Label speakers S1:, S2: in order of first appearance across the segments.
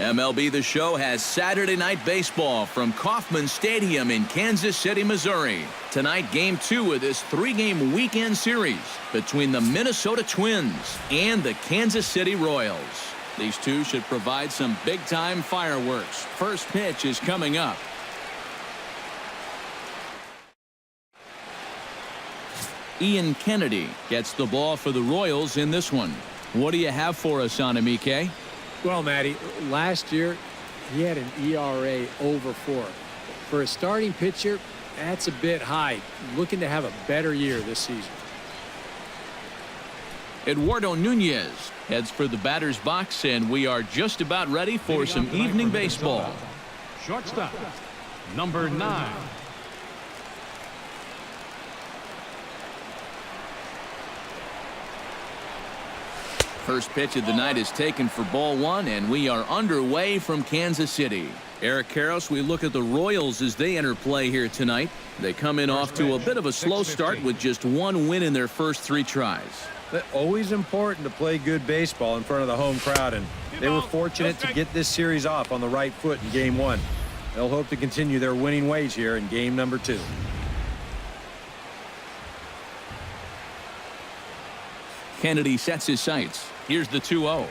S1: MLB The Show has Saturday Night Baseball from Kauffman Stadium in Kansas City, Missouri. Tonight, Game 2 of this 3-game weekend series between the Minnesota Twins and the Kansas City Royals. These two should provide some big-time fireworks. First pitch is coming up. Ian Kennedy gets the ball for the Royals in this one. What do you have for us on him, EK?
S2: Well, Matty, last year he had an ERA over 4. For a starting pitcher, that's a bit high. Looking to have a better year this season.
S1: Eduardo Nunez heads for the batter's box, and we are just about ready for some evening baseball.
S3: Shortstop, number 9.
S1: First pitch of the night is taken for ball 1, and we are underway from Kansas City. Eric Karros, we look at the Royals as they enter play here tonight. They come in off to a bit of a slow start with just 1 win in their first 3 tries.
S4: But always important to play good baseball in front of the home crowd, and they were fortunate to get this series off on the right foot in Game 1. They'll hope to continue their winning ways here in Game number 2.
S1: Kennedy sets his sights. Here's the 2-0.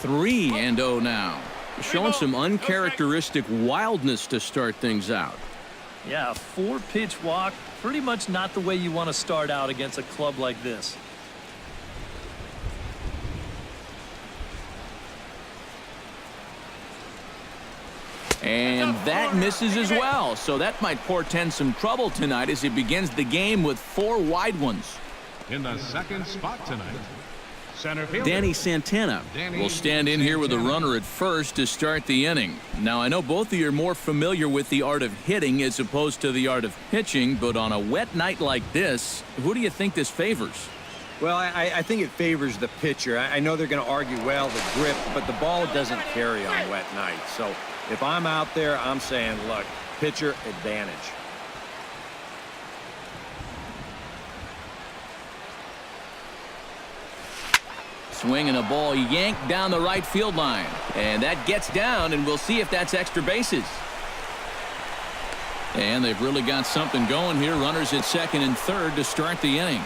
S1: 3-0 now. Showing some uncharacteristic wildness to start things out.
S5: Yeah, a 4-pitch walk. Pretty much not the way you want to start out against a club like this.
S1: And that misses as well. So that might portend some trouble tonight as he begins the game with 4 wide ones.
S3: In the second spot tonight, center fielder
S1: Danny Santana will stand in here with a runner at first to start the inning. Now, I know both of you are more familiar with the art of hitting as opposed to the art of pitching, but on a wet night like this, who do you think this favors?
S4: Well, I think it favors the pitcher. I know they're going to argue, well, the grip, but the ball doesn't carry on wet nights. So if I'm out there, I'm saying, look, pitcher advantage.
S1: Swinging a ball yanked down the right field line. And that gets down, and we'll see if that's extra bases. And they've really got something going here. Runners at second and third to start the inning.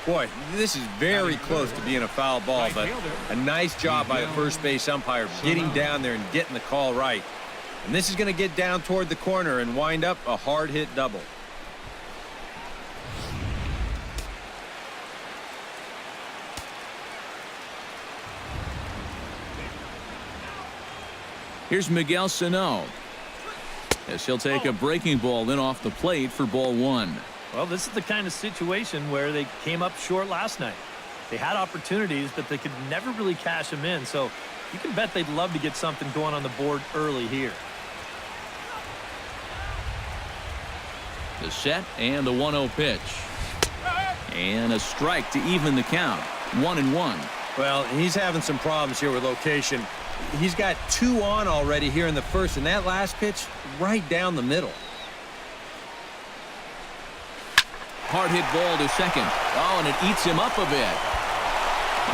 S4: Boy, this is very close to being a foul ball, but a nice job by the first base umpire getting down there and getting the call right. And this is going to get down toward the corner and wind up a hard hit double.
S1: Here's Miguel Sano as he'll take a breaking ball in off the plate for ball 1.
S5: Well, this is the kind of situation where they came up short last night. They had opportunities, but they could never really cash them in. So you can bet they'd love to get something going on the board early here.
S1: The set and the 1-0 pitch. And a strike to even the count. 1-1.
S4: Well, he's having some problems here with location. He's got 2 on already here in the first, and that last pitch right down the middle.
S1: Hard hit ball to second. Oh, and it eats him up a bit.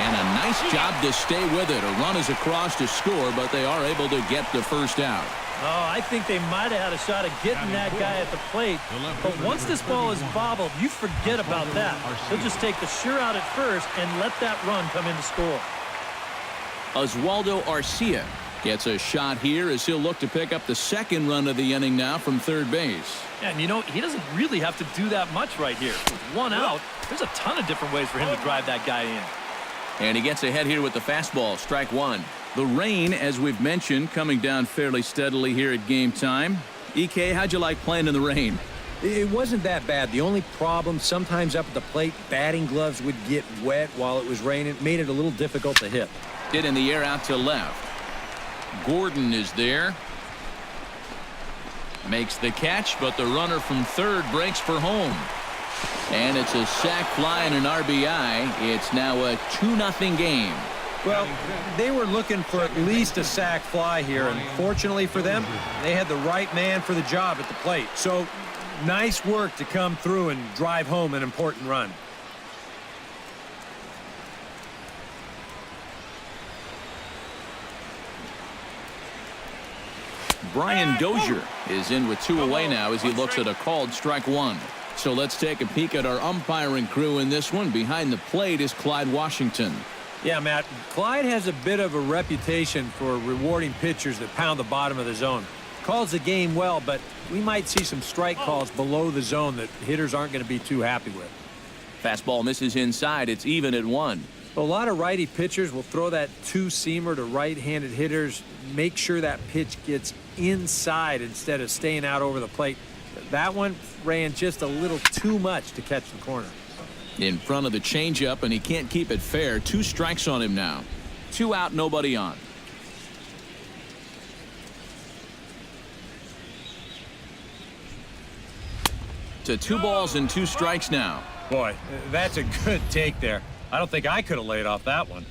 S1: And a nice job to stay with it. A run is across to score, but they are able to get the first out.
S5: Oh, I think they might have had a shot at getting that guy at the plate. But once this ball is bobbled, you forget about that. He'll just take the sure out at first and let that run come in to score.
S1: Oswaldo Arcia gets a shot here as he'll look to pick up the second run of the inning now from third base.
S5: And, you know, he doesn't really have to do that much right here. With 1 out, there's a ton of different ways for him to drive that guy in.
S1: And he gets ahead here with the fastball, strike 1. The rain, as we've mentioned, coming down fairly steadily here at game time. EK, how'd you like playing in the rain?
S4: It wasn't that bad. The only problem, sometimes up at the plate, batting gloves would get wet while it was raining. It made it a little difficult to hit.
S1: Hit in the air out to left. Gordon is there. Makes the catch, but the runner from third breaks for home. And it's a sac fly and an RBI. It's now a 2-0 game.
S4: Well, they were looking for at least a sac fly here, and fortunately for them, they had the right man for the job at the plate. So, nice work to come through and drive home an important run.
S1: Brian Dozier is in with 2 away now as he looks at a called strike 1. So let's take a peek at our umpiring crew in this one. Behind the plate is Clyde Washington.
S4: Yeah, Matt, Clyde has a bit of a reputation for rewarding pitchers that pound the bottom of the zone. Calls the game well, but we might see some strike calls below the zone that hitters aren't going to be too happy with.
S1: Fastball misses inside. It's even at 1.
S4: A lot of righty pitchers will throw that two-seamer to right-handed hitters, make sure that pitch gets inside instead of staying out over the plate. That one ran just a little too much to catch the corner.
S1: In front of the changeup, and he can't keep it fair. 2 strikes on him now. 2 out, nobody on. To 2 balls and 2 strikes now.
S4: Boy, that's a good take there. I don't think I could have laid off that one.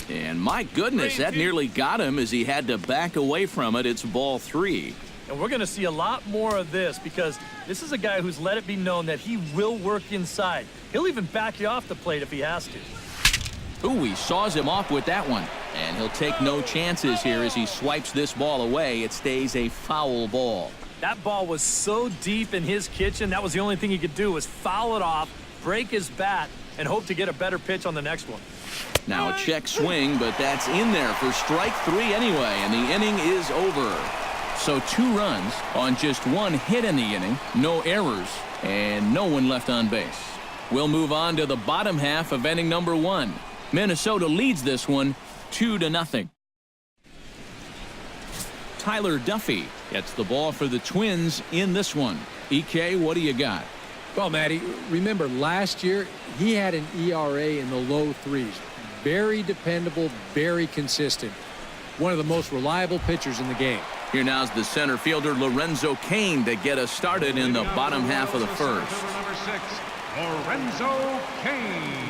S1: And my goodness, that nearly got him as he had to back away from it. It's ball 3.
S5: And we're going to see a lot more of this because this is a guy who's let it be known that he will work inside. He'll even back you off the plate if he has to.
S1: Ooh, he saws him off with that one. And he'll take no chances here as he swipes this ball away. It stays a foul ball.
S5: That ball was so deep in his kitchen, that was the only thing he could do was foul it off, break his bat, and hope to get a better pitch on the next one.
S1: Now a check swing, but that's in there for strike 3 anyway, and the inning is over. So 2 runs on just 1 hit in the inning, no errors, and no one left on base. We'll move on to the bottom half of inning number 1. Minnesota leads this one 2-0. Tyler Duffy gets the ball for the Twins in this one. EK, what do you got?
S2: Well, Matty, remember last year he had an ERA in the low 3s. Very dependable, very consistent. One of the most reliable pitchers in the game.
S1: Here now's the center fielder Lorenzo Cain to get us started in the bottom half of the first.
S3: Number 6, Lorenzo Cain.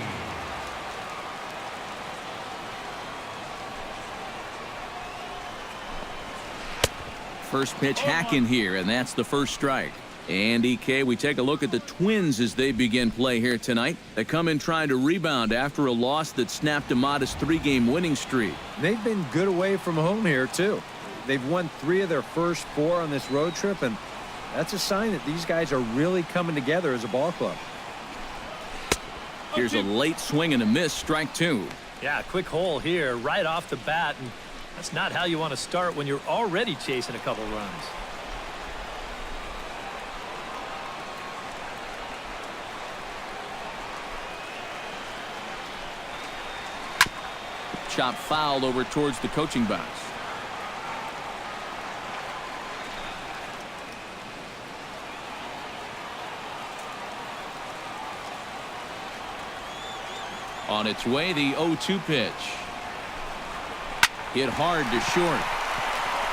S1: First pitch hacking here, and that's the first strike. And EK, we take a look at the Twins as they begin play here tonight. They come in trying to rebound after a loss that snapped a modest 3-game winning streak.
S4: They've been good away from home here, too. They've won 3 of their first 4 on this road trip, and that's a sign that these guys are really coming together as a ball club.
S1: Here's a late swing and a miss, strike 2.
S5: Yeah, quick hole here right off the bat, and that's not how you want to start when you're already chasing a couple runs.
S1: Chop foul over towards the coaching box. On its way, the 0-2 pitch. Hit hard to short.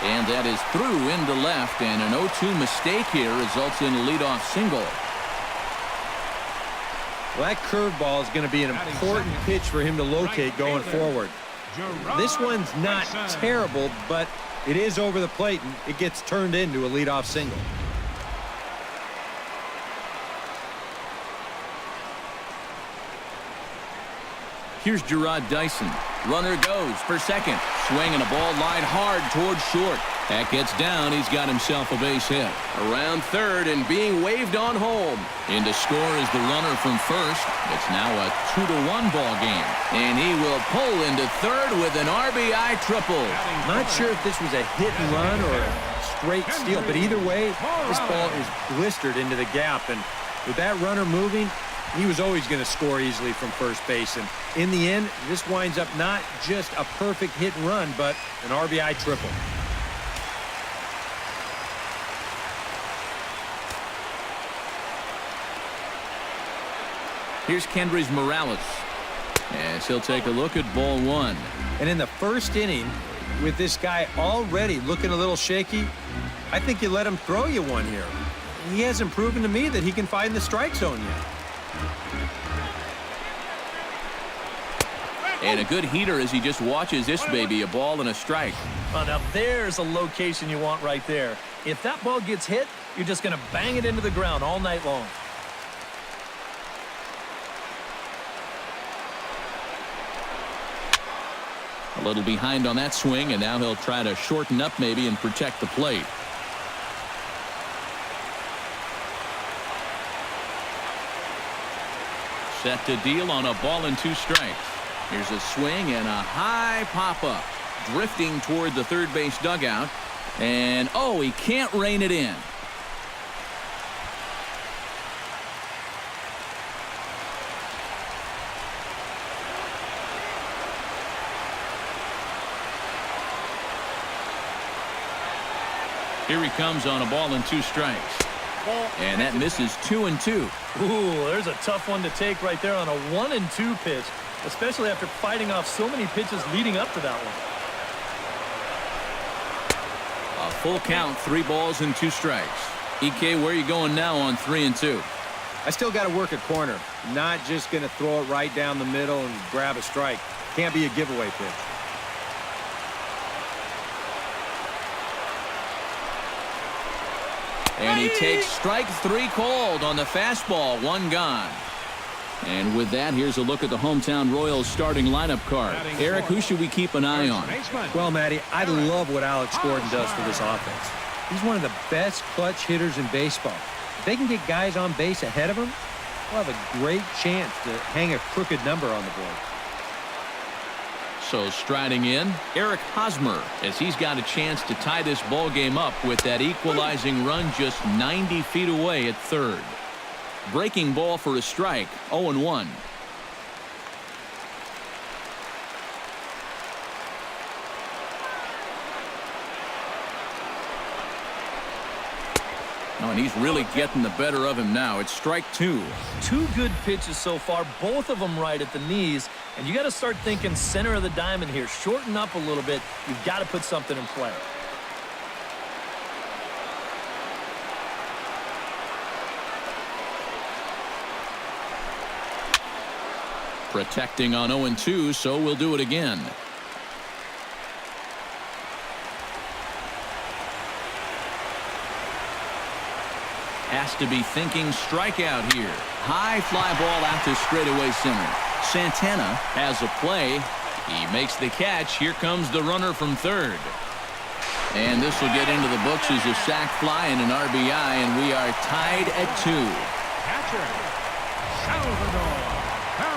S1: And that is through into left, and an 0-2 mistake here results in a leadoff single.
S4: Well, that curveball is going to be an important pitch for him to locate going forward. This one's not terrible, but it is over the plate, and it gets turned into a leadoff single.
S1: Here's Gerard Dyson. Runner goes for second. Swing and a ball line hard towards short. That gets down. He's got himself a base hit. Around third and being waved on home. In to score is the runner from first. It's now a 2-1 ball game. And he will pull into third with an RBI triple.
S4: Not sure if this was a hit and run or a straight steal, but either way, this ball is blistered into the gap. And with that runner moving, he was always going to score easily from first base. And in the end, this winds up not just a perfect hit and run, but an RBI triple.
S1: Here's Kendrys Morales. As he'll take a look at ball 1.
S4: And in the first inning, with this guy already looking a little shaky, I think you let him throw you one here. He hasn't proven to me that he can find the strike zone yet.
S1: And a good heater as he just watches this baby, a ball and a strike.
S5: Well, now there's a location you want right there. If that ball gets hit, you're just going to bang it into the ground all night long.
S1: A little behind on that swing, and now he'll try to shorten up maybe and protect the plate. Set to deal on a ball and 2 strikes. Here's a swing and a high pop-up. Drifting toward the third base dugout. And, oh, he can't rein it in. Here he comes on a ball and 2 strikes. And that misses 2-2.
S5: Ooh, there's a tough one to take right there on a 1-2 pitch, especially after fighting off so many pitches leading up to that one.
S1: A full count, 3 balls and 2 strikes. EK, where are you going now on 3-2?
S4: I still got to work a corner. Not just going to throw it right down the middle and grab a strike. Can't be a giveaway pitch.
S1: And he takes strike 3 called on the fastball, 1 gone. And with that, here's a look at the hometown Royals starting lineup card. Eric, who should we keep an eye on?
S4: Well, Matty, I love what Alex Gordon does for this offense. He's one of the best clutch hitters in baseball. If they can get guys on base ahead of him, they'll have a great chance to hang a crooked number on the board.
S1: So striding in, Eric Hosmer, as he's got a chance to tie this ball game up with that equalizing run just 90 feet away at third. Breaking ball for a strike, 0-1. Oh, and he's really getting the better of him now. It's strike 2.
S5: 2 good pitches so far, both of them right at the knees. And you got to start thinking center of the diamond here. Shorten up a little bit. You've got to put something in play.
S1: Protecting on 0-2, so we'll do it again. Has to be thinking strikeout here. High fly ball out to straightaway center. Santana has a play. He makes the catch. Here comes the runner from third. And this will get into the books as a sac fly and an RBI, and we are tied at 2.
S3: Catcher, Salvador.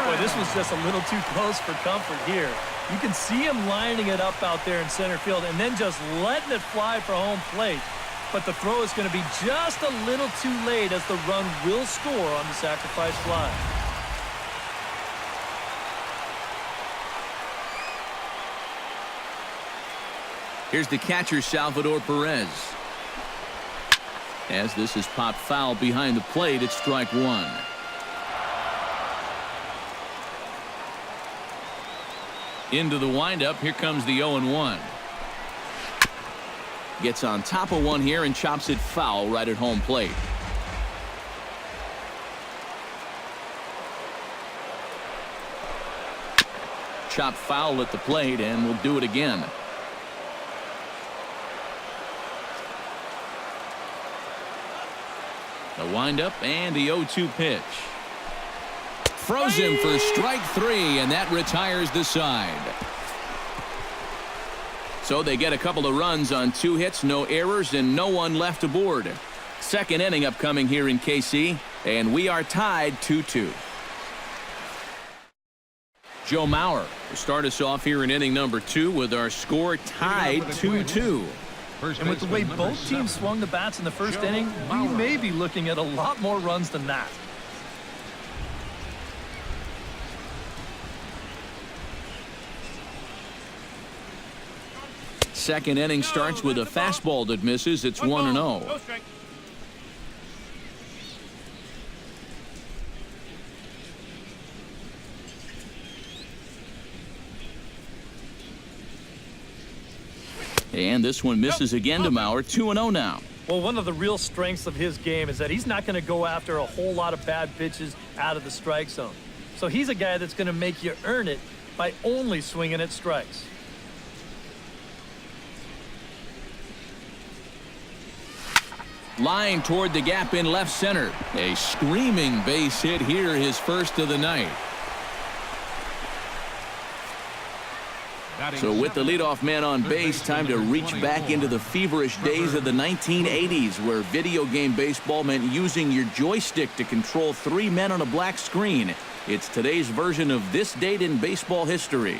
S5: Boy, this was just a little too close for comfort here. You can see him lining it up out there in center field and then just letting it fly for home plate. But the throw is going to be just a little too late as the run will score on the sacrifice fly.
S1: Here's the catcher, Salvador Perez. As this is popped foul behind the plate, it's strike 1. Into the windup, here comes the 0-1. Gets on top of one here and chops it foul right at home plate. Chop foul at the plate, and we'll do it again. The windup and the 0-2 pitch. Throws him for strike 3, and that retires the side. So they get a couple of runs on 2 hits, no errors, and no one left aboard. Second inning upcoming here in KC, and we are tied 2-2. Joe Mauer will start us off here in inning number 2 with our score tied 2-2.
S5: And with the way both teams swung the bats in the first inning, we may be looking at a lot more runs than that.
S1: Second inning starts with a fastball that misses. It's 1-0. And this one misses again to Mauer. 2-0 now.
S5: Well, one of the real strengths of his game is that he's not going to go after a whole lot of bad pitches out of the strike zone. So he's a guy that's going to make you earn it by only swinging at strikes.
S1: Line toward the gap in left center. A screaming base hit here, his first of the night. So with the leadoff man on base, time to reach back into the feverish days of the 1980s, where video game baseball meant using your joystick to control 3 men on a black screen. It's today's version of this date in baseball history.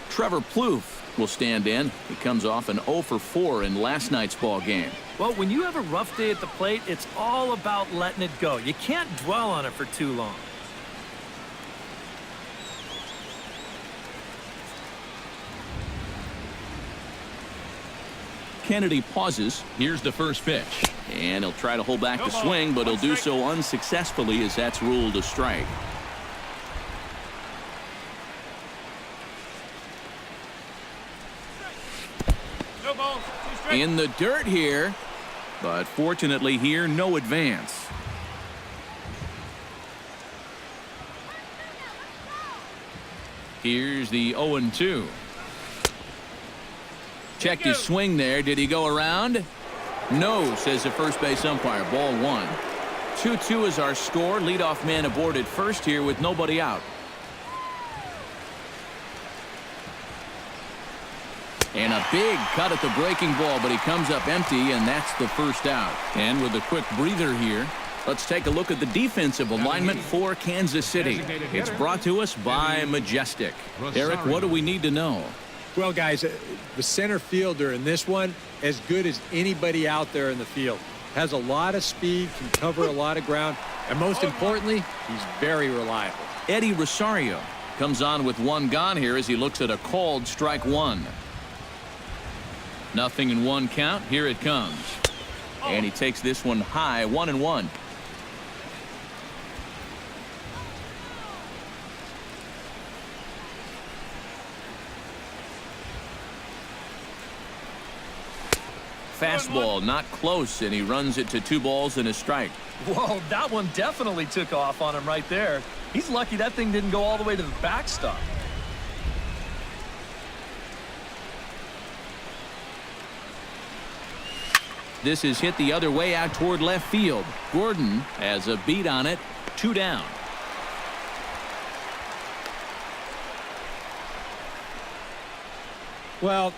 S1: Trevor Plouffe will stand in. He comes off an 0 for 4 in last night's ball game.
S5: Well, when you have a rough day at the plate, it's all about letting it go. You can't dwell on it for too long.
S1: Kennedy pauses. Here's the first pitch. And he'll try to hold back the swing, but he'll do so unsuccessfully as that's ruled a strike. In the dirt here, but fortunately here, no advance. Here's the 0-2. Checked his swing there. Did he go around? No, says the first base umpire. Ball 1. 2-2 is our score. Leadoff man aboard at first here with nobody out. And a big cut at the breaking ball, but he comes up empty, and that's the first out. And with a quick breather here, let's take a look at the defensive alignment for Kansas City. It's brought to us by Majestic. Eric, what do we need to know?
S2: Well, guys, the center fielder in this one, as good as anybody out there in the field. Has a lot of speed, can cover a lot of ground, and most importantly, he's very reliable.
S1: Eddie Rosario comes on with 1 gone here as he looks at a called strike 1. Nothing in 1 count. Here it comes. And he takes this one high, 1-1. Fastball not close, and he runs it to 2 balls and a strike.
S5: Whoa, that one definitely took off on him right there. He's lucky that thing didn't go all the way to the backstop.
S1: This is hit the other way out toward left field. Gordon has a beat on it. 2 down.
S4: Well,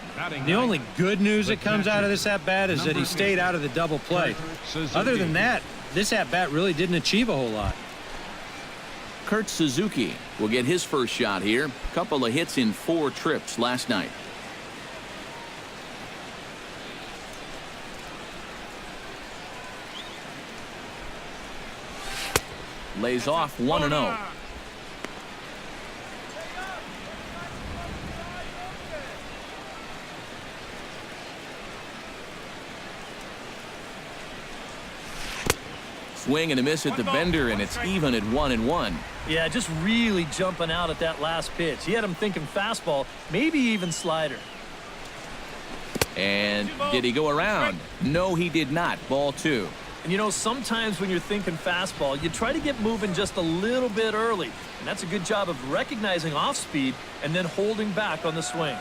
S4: the only good news that comes out of this at-bat is that he stayed out of the double play. Other than that, this at-bat really didn't achieve a whole lot.
S1: Kurt Suzuki will get his first shot here. Couple of hits in 4 trips last night. Lays off 1-0. Swing and a miss at the bender, and it's even at 1-1.
S5: Yeah, just really jumping out at that last pitch. He had him thinking fastball, maybe even slider.
S1: And did he go around? No, he did not. Ball 2.
S5: And you know, sometimes when you're thinking fastball, you try to get moving just a little bit early. And that's a good job of recognizing off speed and then holding back on the swing.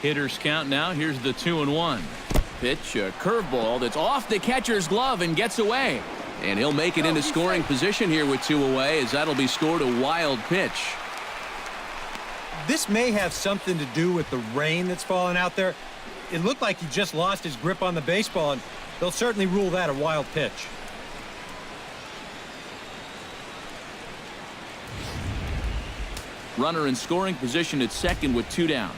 S1: Hitters count now. Here's the 2-1. Pitch, a curveball that's off the catcher's glove and gets away. And he'll make it into scoring position here with 2 away, as that'll be scored a wild pitch.
S4: This may have something to do with the rain that's falling out there. It looked like he just lost his grip on the baseball, and they'll certainly rule that a wild pitch.
S1: Runner in scoring position at second with 2 down.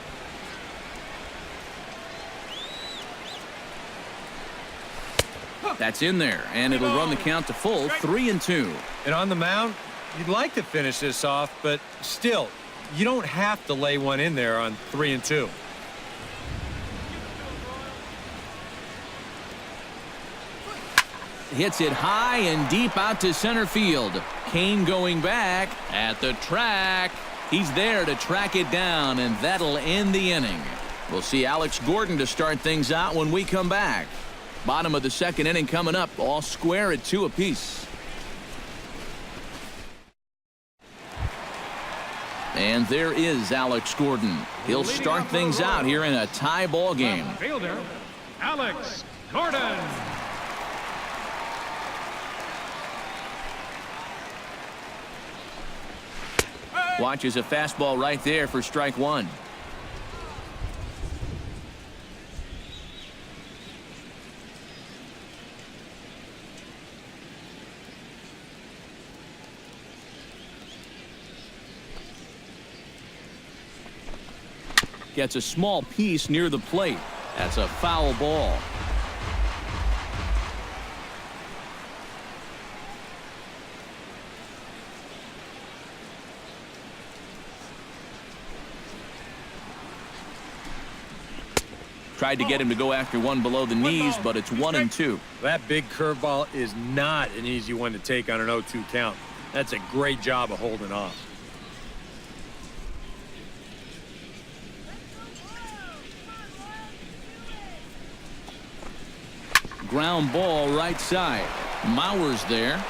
S1: That's in there, and it'll run the count to full, 3-2.
S4: And on the mound, you'd like to finish this off, but still, you don't have to lay one in there on 3-2.
S1: Hits it high and deep out to center field. Kane going back at the track. He's there to track it down, and that'll end the inning. We'll see Alex Gordon to start things out when we come back. Bottom of the 2nd inning coming up, all square at 2 apiece. And there is Alex Gordon. He'll start things out here in a tie ball game.
S3: Fielder, Alex Gordon.
S1: Watches a fastball right there for strike one. Gets a small piece near the plate. That's a foul ball. Tried to get him to go after one below the knees, but it's 1-2.
S4: That big curveball is not an easy one to take on an 0-2 count. That's a great job of holding off.
S1: Ground ball right side. Mauer's there.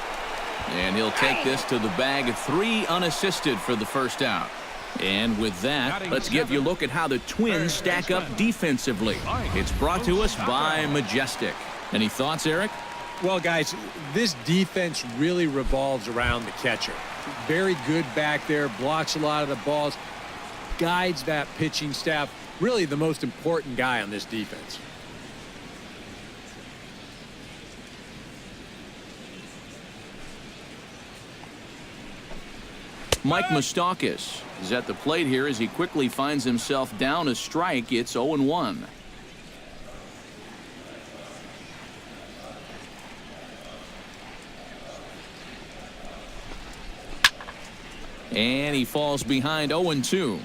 S1: And he'll take this to the bag. 3 unassisted for the first out. And with that, let's give you a look at how the Twins stack up defensively. It's brought to us by Majestic. Any thoughts, Eric?
S2: Well, guys, this defense really revolves around the catcher. Very good back there, blocks a lot of the balls, guides that pitching staff. Really the most important guy on this defense.
S1: Mike Moustakas is at the plate here as he quickly finds himself down a strike. It's 0-1. And he falls behind 0-2.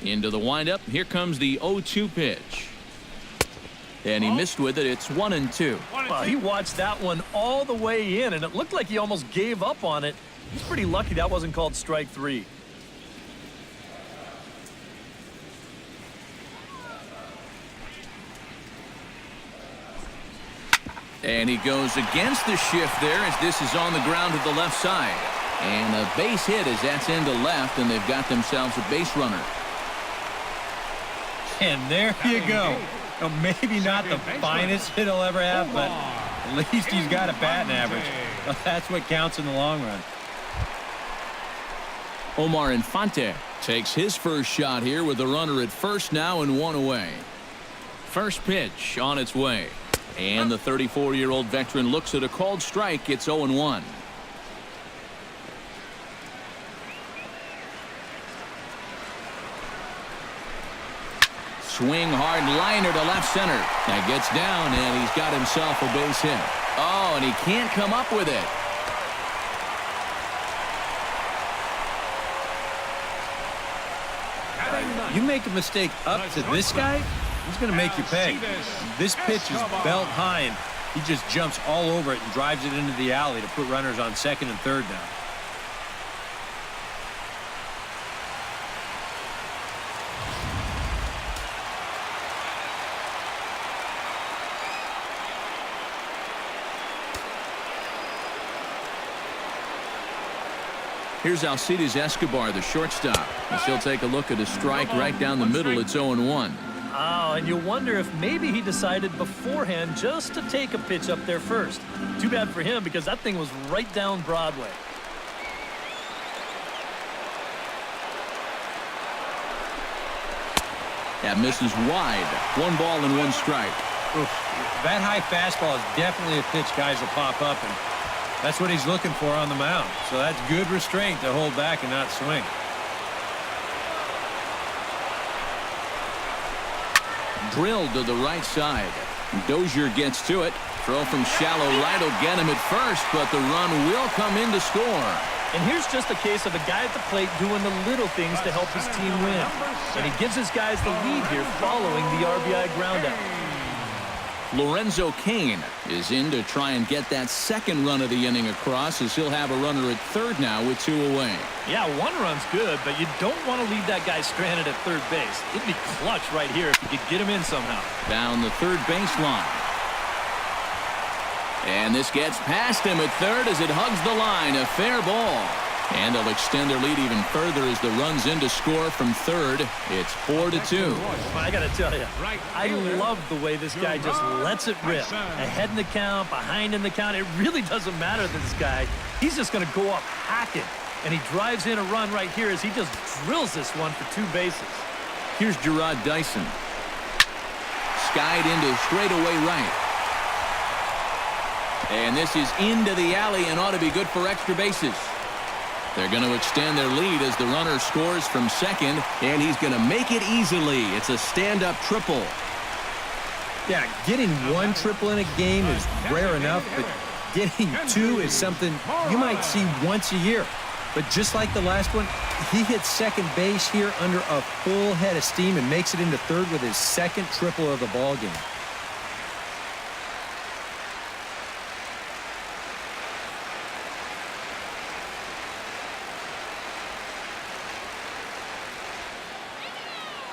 S1: Into the windup. Here comes the 0-2 pitch. And he missed with it. It's 1-2.
S5: Well, he watched that one all the way in, and it looked like he almost gave up on it. He's pretty lucky that wasn't called strike 3.
S1: And he goes against the shift there as this is on the ground to the left side. And a base hit as that's into left, and they've got themselves a base runner.
S4: And there you go. Well, maybe not the finest hit he'll ever have, but at least he's got a batting average. Well, that's what counts in the long run.
S1: Omar Infante takes his first shot here with a runner at first now and 1 away. First pitch on its way. And the 34-year-old veteran looks at a called strike. It's 0-1. Swing hard liner to left center. That gets down, and he's got himself a base hit. Oh, and he can't come up with it.
S4: You make a mistake up to this guy, he's going to make you pay. This pitch is belt high, and he just jumps all over it and drives it into the alley to put runners on second and third down.
S1: Here's Alcides Escobar, the shortstop. As he'll take a look at a strike right down the middle. It's 0-1.
S5: Oh, and you wonder if maybe he decided beforehand just to take a pitch up there first. Too bad for him because that thing was right down Broadway.
S1: That misses wide. 1 ball and 1 strike.
S4: Oof. That high fastball is definitely a pitch guys will pop up, and that's what he's looking for on the mound. So that's good restraint to hold back and not swing.
S1: Drilled to the right side. Dozier gets to it. Throw from shallow right will get him at first, but the run will come in to score.
S5: And here's just a case of a guy at the plate doing the little things to help his team win. And he gives his guys the lead here following the RBI groundout.
S1: Lorenzo Cain is in to try and get that second run of the inning across as he'll have a runner at third now with 2 away.
S5: Yeah, 1 run's good, but you don't want to leave that guy stranded at third base. It'd be clutch right here if you could get him in somehow.
S1: Down the third baseline. And this gets past him at third as it hugs the line. A fair ball. And they'll extend their lead even further as the run's in to score from third. It's 4-2.
S5: I got to tell you, I love the way this guy just lets it rip. Ahead in the count, behind in the count. It really doesn't matter to this guy. He's just going to go up hacking. And he drives in a run right here as he just drills this one for 2 bases.
S1: Here's Gerard Dyson. Skied into straightaway right. And this is into the alley and ought to be good for extra bases. They're going to extend their lead as the runner scores from second, and he's going to make it easily. It's a stand-up triple.
S4: Yeah, getting 1 triple in a game is rare enough, but getting 2 is something you might see once a year. But just like the last one, he hits second base here under a full head of steam and makes it into third with his second triple of the ballgame.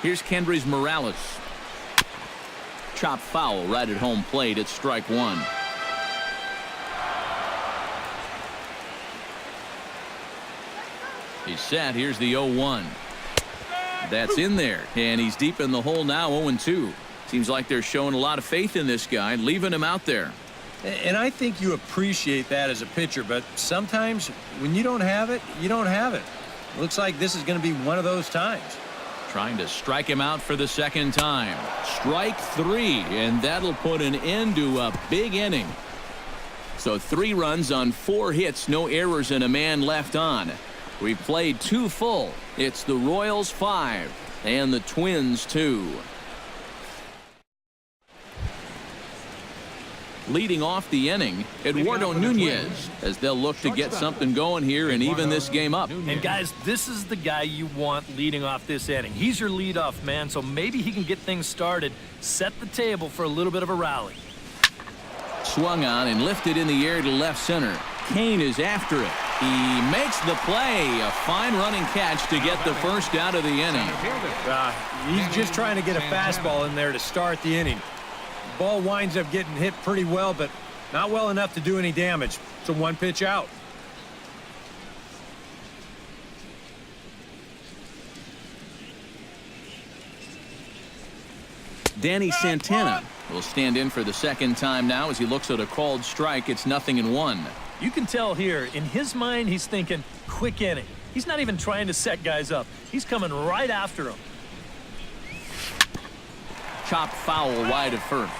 S1: Here's Kendrys Morales. Chop foul right at home plate. It's strike 1. He's set. Here's the 0-1. That's in there, and he's deep in the hole now. 0-2. Seems like they're showing a lot of faith in this guy, leaving him out there.
S4: And I think you appreciate that as a pitcher, but sometimes when you don't have it, you don't have it. Looks like this is going to be one of those times.
S1: Trying to strike him out for the second time. Strike 3, and that'll put an end to a big inning. So 3 runs on 4 hits, no errors, and a man left on. We've played 2 full. It's the Royals 5 and the Twins 2. Leading off the inning, Eduardo Nunez, as they'll look to get something going here and even this game up.
S5: And guys, this is the guy you want leading off this inning. He's your leadoff man, so maybe he can get things started, set the table for a little bit of a rally.
S1: Swung on and lifted in the air to left center. Kane is after it. He makes the play. A fine running catch to get the first out of the inning.
S4: He's just trying to get a fastball in there to start the inning. Ball winds up getting hit pretty well, but not well enough to do any damage. It's a 1-pitch out.
S1: Danny Santana will stand in for the second time now as he looks at a called strike. It's 0-1.
S5: You can tell here, in his mind, he's thinking quick inning. He's not even trying to set guys up. He's coming right after them.
S1: Chopped foul wide of first.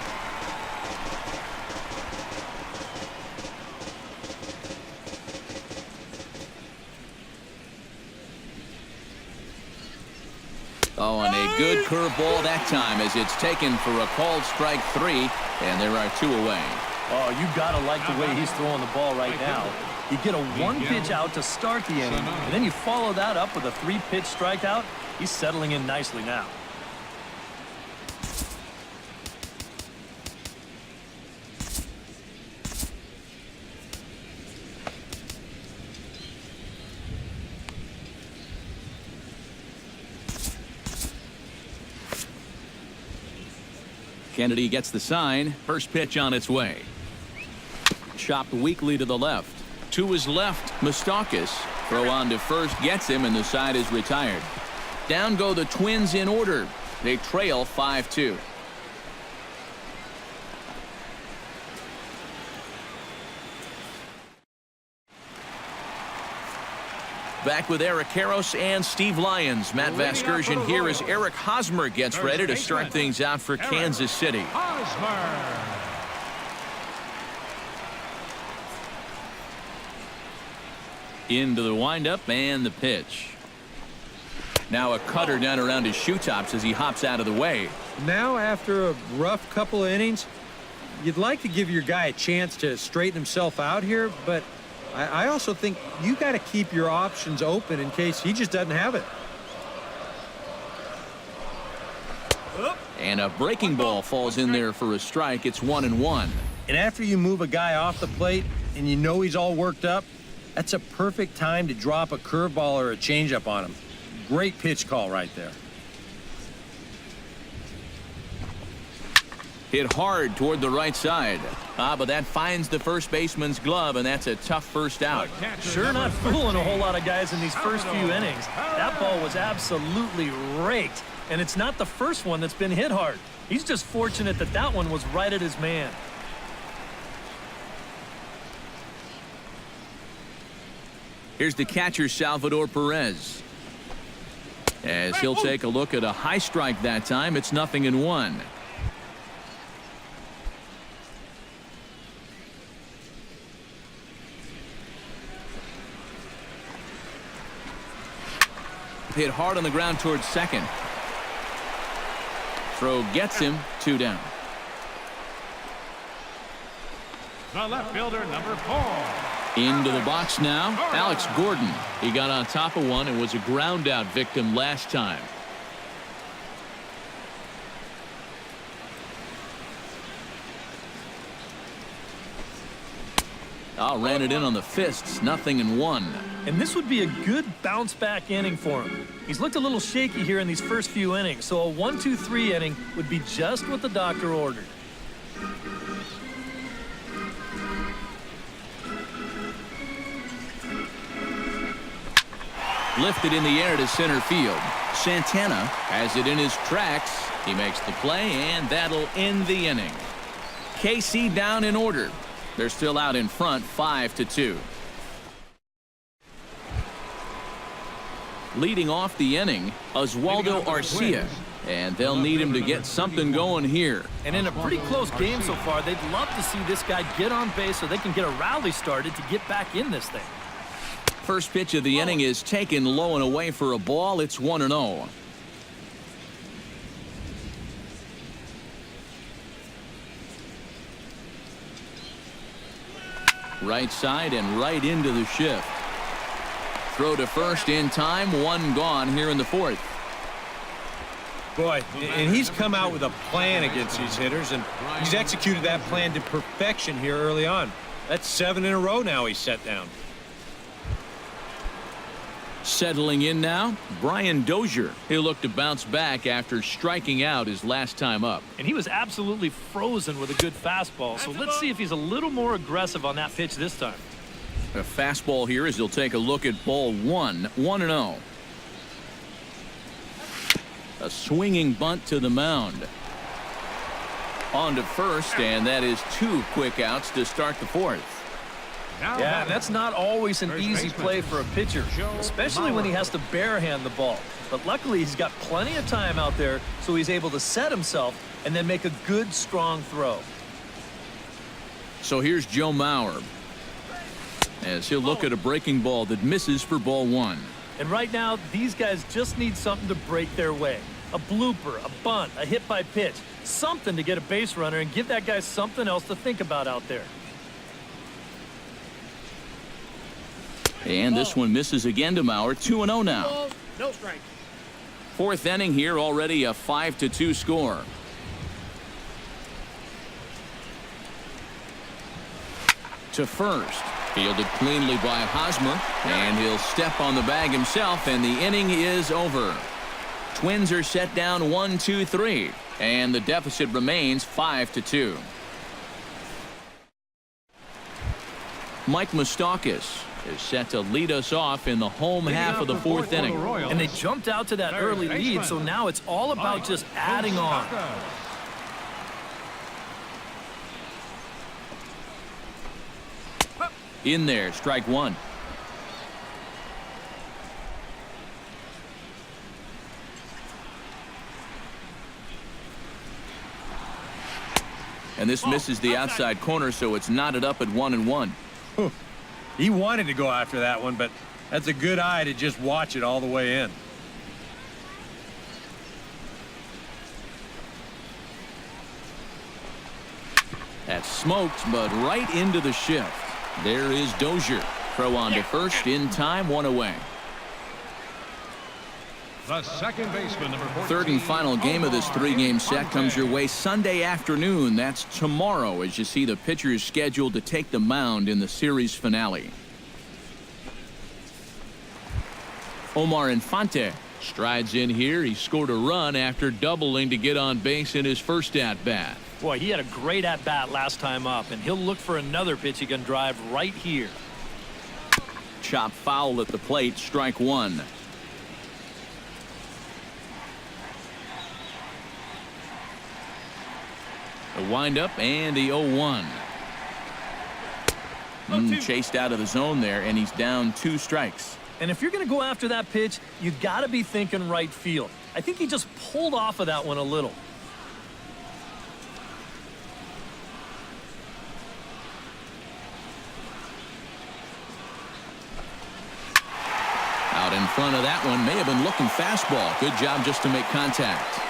S1: Oh, and a good curveball that time as it's taken for a called strike 3, and there are 2 away.
S5: Oh, you gotta like the way he's throwing the ball right now. You get a 1-pitch out to start the inning, and then you follow that up with a 3-pitch strikeout. He's settling in nicely now.
S1: Kennedy gets the sign. First pitch on its way. Chopped weakly to the left. To his left, Moustakas. Throw on to first gets him, and the side is retired. Down go the Twins in order. They trail 5-2. Back with Eric Karros and Steve Lyons. Matt Vasgersian here as Eric Hosmer gets ready to start things out for Kansas City. Into the windup and the pitch. Now a cutter down around his shoe tops as he hops out of the way.
S4: Now, after a rough couple of innings, you'd like to give your guy a chance to straighten himself out here, but I also think you got to keep your options open in case he just doesn't have it.
S1: And a breaking ball falls in there for a strike. It's 1-1.
S4: And after you move a guy off the plate and you know he's all worked up, that's a perfect time to drop a curveball or a changeup on him. Great pitch call right there.
S1: Hit hard toward the right side. But that finds the first baseman's glove, and that's a tough first out.
S5: Sure not fooling a whole lot of guys in these first few innings. That ball was absolutely raked, and it's not the first one that's been hit hard. He's just fortunate that that one was right at his man.
S1: Here's the catcher, Salvador Perez. As he'll take a look at a high strike that time, it's 0-1. Hit hard on the ground towards second. Throw gets him, 2 down.
S3: The left fielder, number 4.
S1: Into the box now, Alex Gordon. He got on top of one and was a ground out victim last time. Ran it in on the fists, 0-1.
S5: And this would be a good bounce back inning for him. He's looked a little shaky here in these first few innings, so a 1-2-3 inning would be just what the doctor ordered.
S1: Lifted in the air to center field. Santana has it in his tracks. He makes the play, and that'll end the inning. KC down in order. They're still out in front, 5-2. Leading off the inning, Oswaldo Arcia. And they'll need him to get something going here.
S5: And in a pretty close game so far, they'd love to see this guy get on base so they can get a rally started to get back in this thing.
S1: First pitch of the inning is taken low and away for a ball. It's 1-0. Right side and right into the shift. Throw to first in time. 1 gone here in the 4th.
S4: Boy, and he's come out with a plan against these hitters, and he's executed that plan to perfection here early on. That's 7 in a row now he's set down.
S1: Settling in now, Brian Dozier. He'll look to bounce back after striking out his last time up.
S5: And he was absolutely frozen with a good fastball, so let's see if he's a little more aggressive on that pitch this time.
S1: A fastball here as he'll take a look at ball 1, 1-0. A swinging bunt to the mound. On to first, and that is 2 quick outs to start the 4th.
S5: Yeah, that's not always an easy play for a pitcher, especially when he has to barehand the ball. But luckily, he's got plenty of time out there, so he's able to set himself and then make a good, strong throw.
S1: So here's Joe Mauer as he'll look at a breaking ball that misses for ball 1.
S5: And right now, these guys just need something to break their way. A blooper, a bunt, a hit by pitch, something to get a base runner and give that guy something else to think about out there.
S1: And this one misses again to Mauer. 2-0 now.
S6: No strike.
S1: 4th inning here, already a 5-2 score. To first. Fielded cleanly by Hosmer. And he'll step on the bag himself, and the inning is over. Twins are set down 1-2-3. And the deficit remains 5-2. Mike Moustakas is set to lead us off in the home half of the 4th inning.
S5: And they jumped out to that early lead, so now it's all about just adding on.
S1: In there, strike 1. And this misses the outside corner, so it's knotted up at 1-1.
S4: He wanted to go after that one, but that's a good eye to just watch it all the way in.
S1: That's smoked, but right into the shift. There is Dozier. Throw on to first in time, 1 away.
S3: The second baseman, number 14.
S1: 3rd and final game of this 3-game set comes your way Sunday afternoon. That's tomorrow as you see the pitchers scheduled to take the mound in the series finale. Omar Infante strides in here. He scored a run after doubling to get on base in his first at-bat.
S5: Boy, he had a great at-bat last time up, and he'll look for another pitch he can drive right here.
S1: Chop foul at the plate, strike one. The windup and the 0-1. Chased out of the zone there, and he's down 2 strikes.
S5: And if you're going to go after that pitch, you got to be thinking right field. I think he just pulled off of that one a little.
S1: Out in front of that one, may have been looking fastball. Good job just to make contact.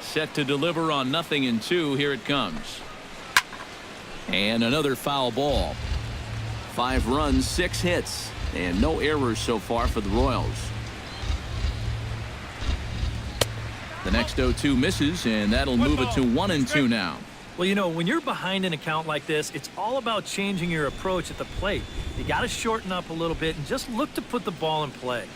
S1: Set to deliver on 0-2. Here it comes. And another foul ball. 5 runs, 6 hits, and no errors so far for the Royals. The next 0-2 misses, and that'll move it to 1-2 now.
S5: Well, you know, when you're behind an account like this, it's all about changing your approach at the plate. You got to shorten up a little bit and just look to put the ball in play.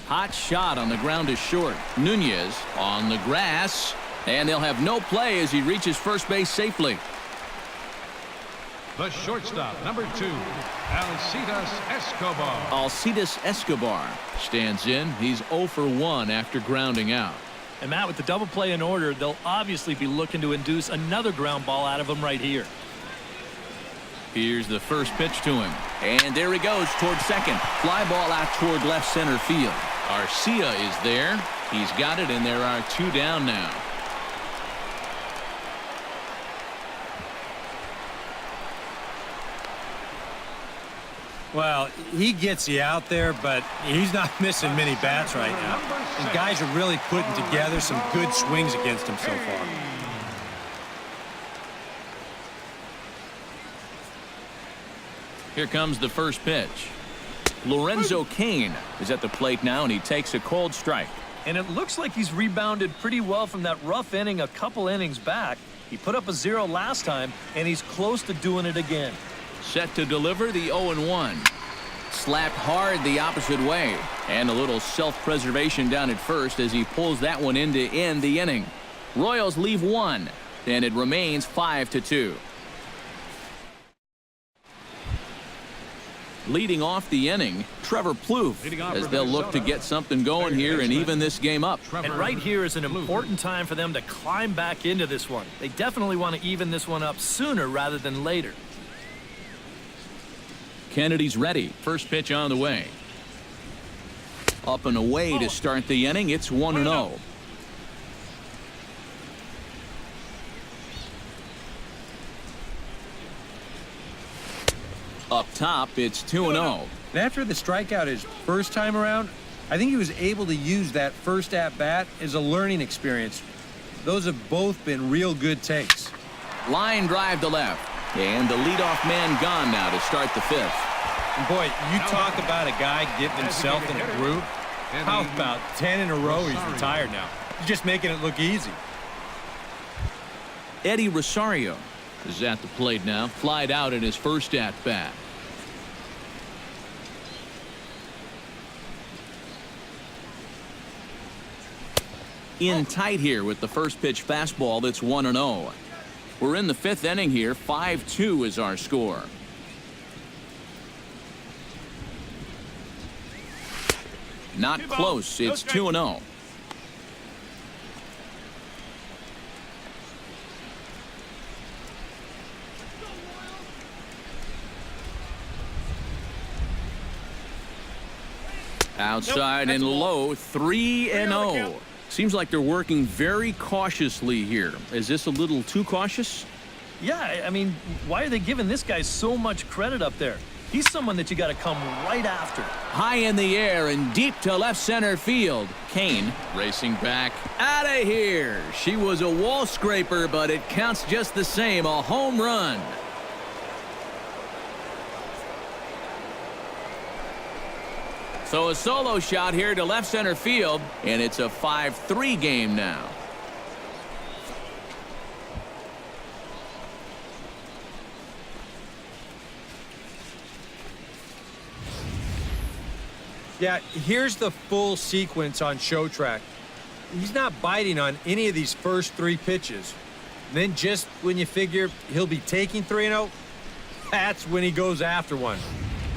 S1: Hot shot on the ground is short. Nunez on the grass, and they'll have no play as he reaches first base safely.
S3: The shortstop, number 2,
S1: Alcides Escobar stands in. He's 0 for 1 after grounding out.
S5: And Matt, with the double play in order, they'll obviously be looking to induce another ground ball out of him right here.
S1: Here's the first pitch to him, and there he goes toward second. Fly ball out toward left center field. Arcia is there. He's got it, and there are 2 down now.
S4: Well, he gets you out there, but he's not missing many bats right now. These guys are really putting together some good swings against him so far.
S1: Here comes the first pitch. Lorenzo Cain is at the plate now, and he takes a cold strike.
S5: And it looks like he's rebounded pretty well from that rough inning a couple innings back. He put up a 0 last time, and he's close to doing it again.
S1: Set to deliver the 0-1. Slapped hard the opposite way, and a little self-preservation down at first as he pulls that one in to end the inning. Royals leave 1, and it remains 5-2. Leading off the inning, Trevor Plouffe, as they'll look to get something going here and even this game up.
S5: And right here is an important time for them to climb back into this one. They definitely want to even this one up sooner rather than later.
S1: Kennedy's ready. First pitch on the way. Up and away to start the inning. It's 1-0. Up top, it's 2-0.
S4: And after the strikeout his first time around, I think he was able to use that first at-bat as a learning experience. Those have both been real good takes.
S1: Line drive to left. And the leadoff man gone now to start the 5th.
S4: And boy, you talk about a guy getting himself in a groove. How about 10 in a row he's retired now? He's just making it look easy.
S1: Eddie Rosario is at the plate now. Flied out in his first at-bat. In tight here with the first pitch fastball that's 1-0. We're in the 5th inning here. 5-2 is our score. Not close. It's 2-0. Outside and low, 3-0. Seems like they're working very cautiously here. Is this a little too cautious?
S5: Yeah, I mean, why are they giving this guy so much credit up there? He's someone that you got to come right after.
S1: High in the air and deep to left center field. Cain racing back. Out of here. She was a wall scraper, but it counts just the same. A home run. So a solo shot here to left center field, and it's a 5-3 game now.
S4: Yeah, here's the full sequence on show track. He's not biting on any of these first 3 pitches. And then just when you figure he'll be taking 3-0, that's when he goes after one.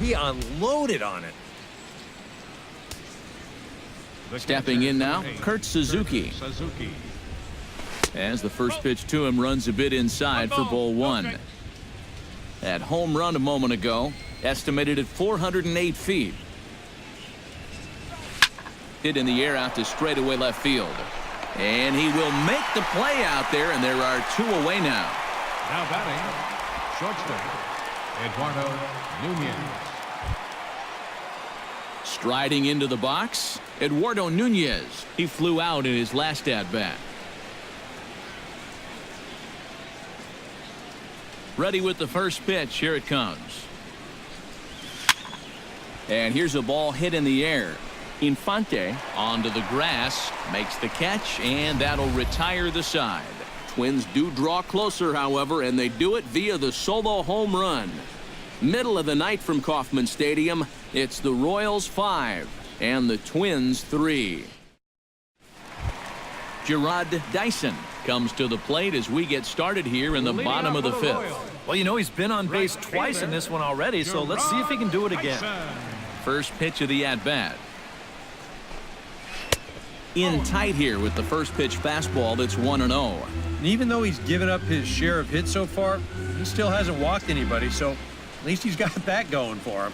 S4: He unloaded on it.
S1: Stepping in now, Kurt Suzuki. As the first pitch to him runs a bit inside for ball 1. That home run a moment ago, estimated at 408 feet. Hit in the air out to straightaway left field. And he will make the play out there, and there are 2 away now.
S3: Now batting, shortstop, Eduardo Nunez.
S1: Striding into the box, Eduardo Nunez. He flew out in his last at-bat. Ready with the first pitch. Here it comes. And here's a ball hit in the air. Infante onto the grass, makes the catch, and that'll retire the side. Twins do draw closer, however, and they do it via the solo home run. Middle of the night from Kauffman Stadium, it's the Royals 5 and the Twins 3. Gerard Dyson comes to the plate as we get started here in the bottom of the 5th.
S5: Well, you know, he's been on base twice in this one already, so let's see if he can do it again.
S1: First pitch of the at-bat. In tight here with the first pitch fastball that's 1-0.
S4: And even though he's given up his share of hits so far, he still hasn't walked anybody, so at least he's got that going for him.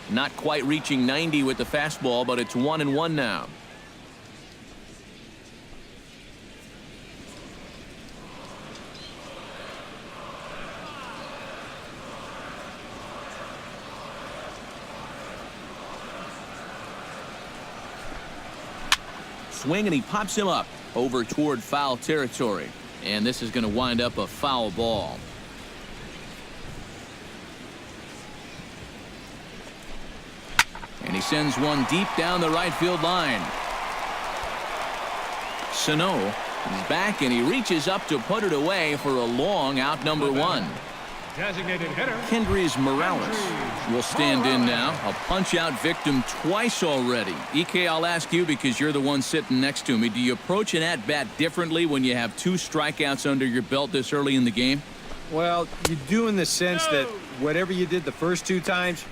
S1: Not quite reaching 90 with the fastball, but it's 1-1 now. Swing, and he pops him up over toward foul territory. And this is going to wind up a foul ball. And he sends one deep down the right field line. Sano is back, and he reaches up to put it away for a long out number 1.
S3: Designated hitter,
S1: Kendrys Morales will stand in now. A punch-out victim twice already. EK, I'll ask you because you're the one sitting next to me. Do you approach an at-bat differently when you have 2 strikeouts under your belt this early in the game?
S4: Well, you do in the sense that whatever you did the first 2 times,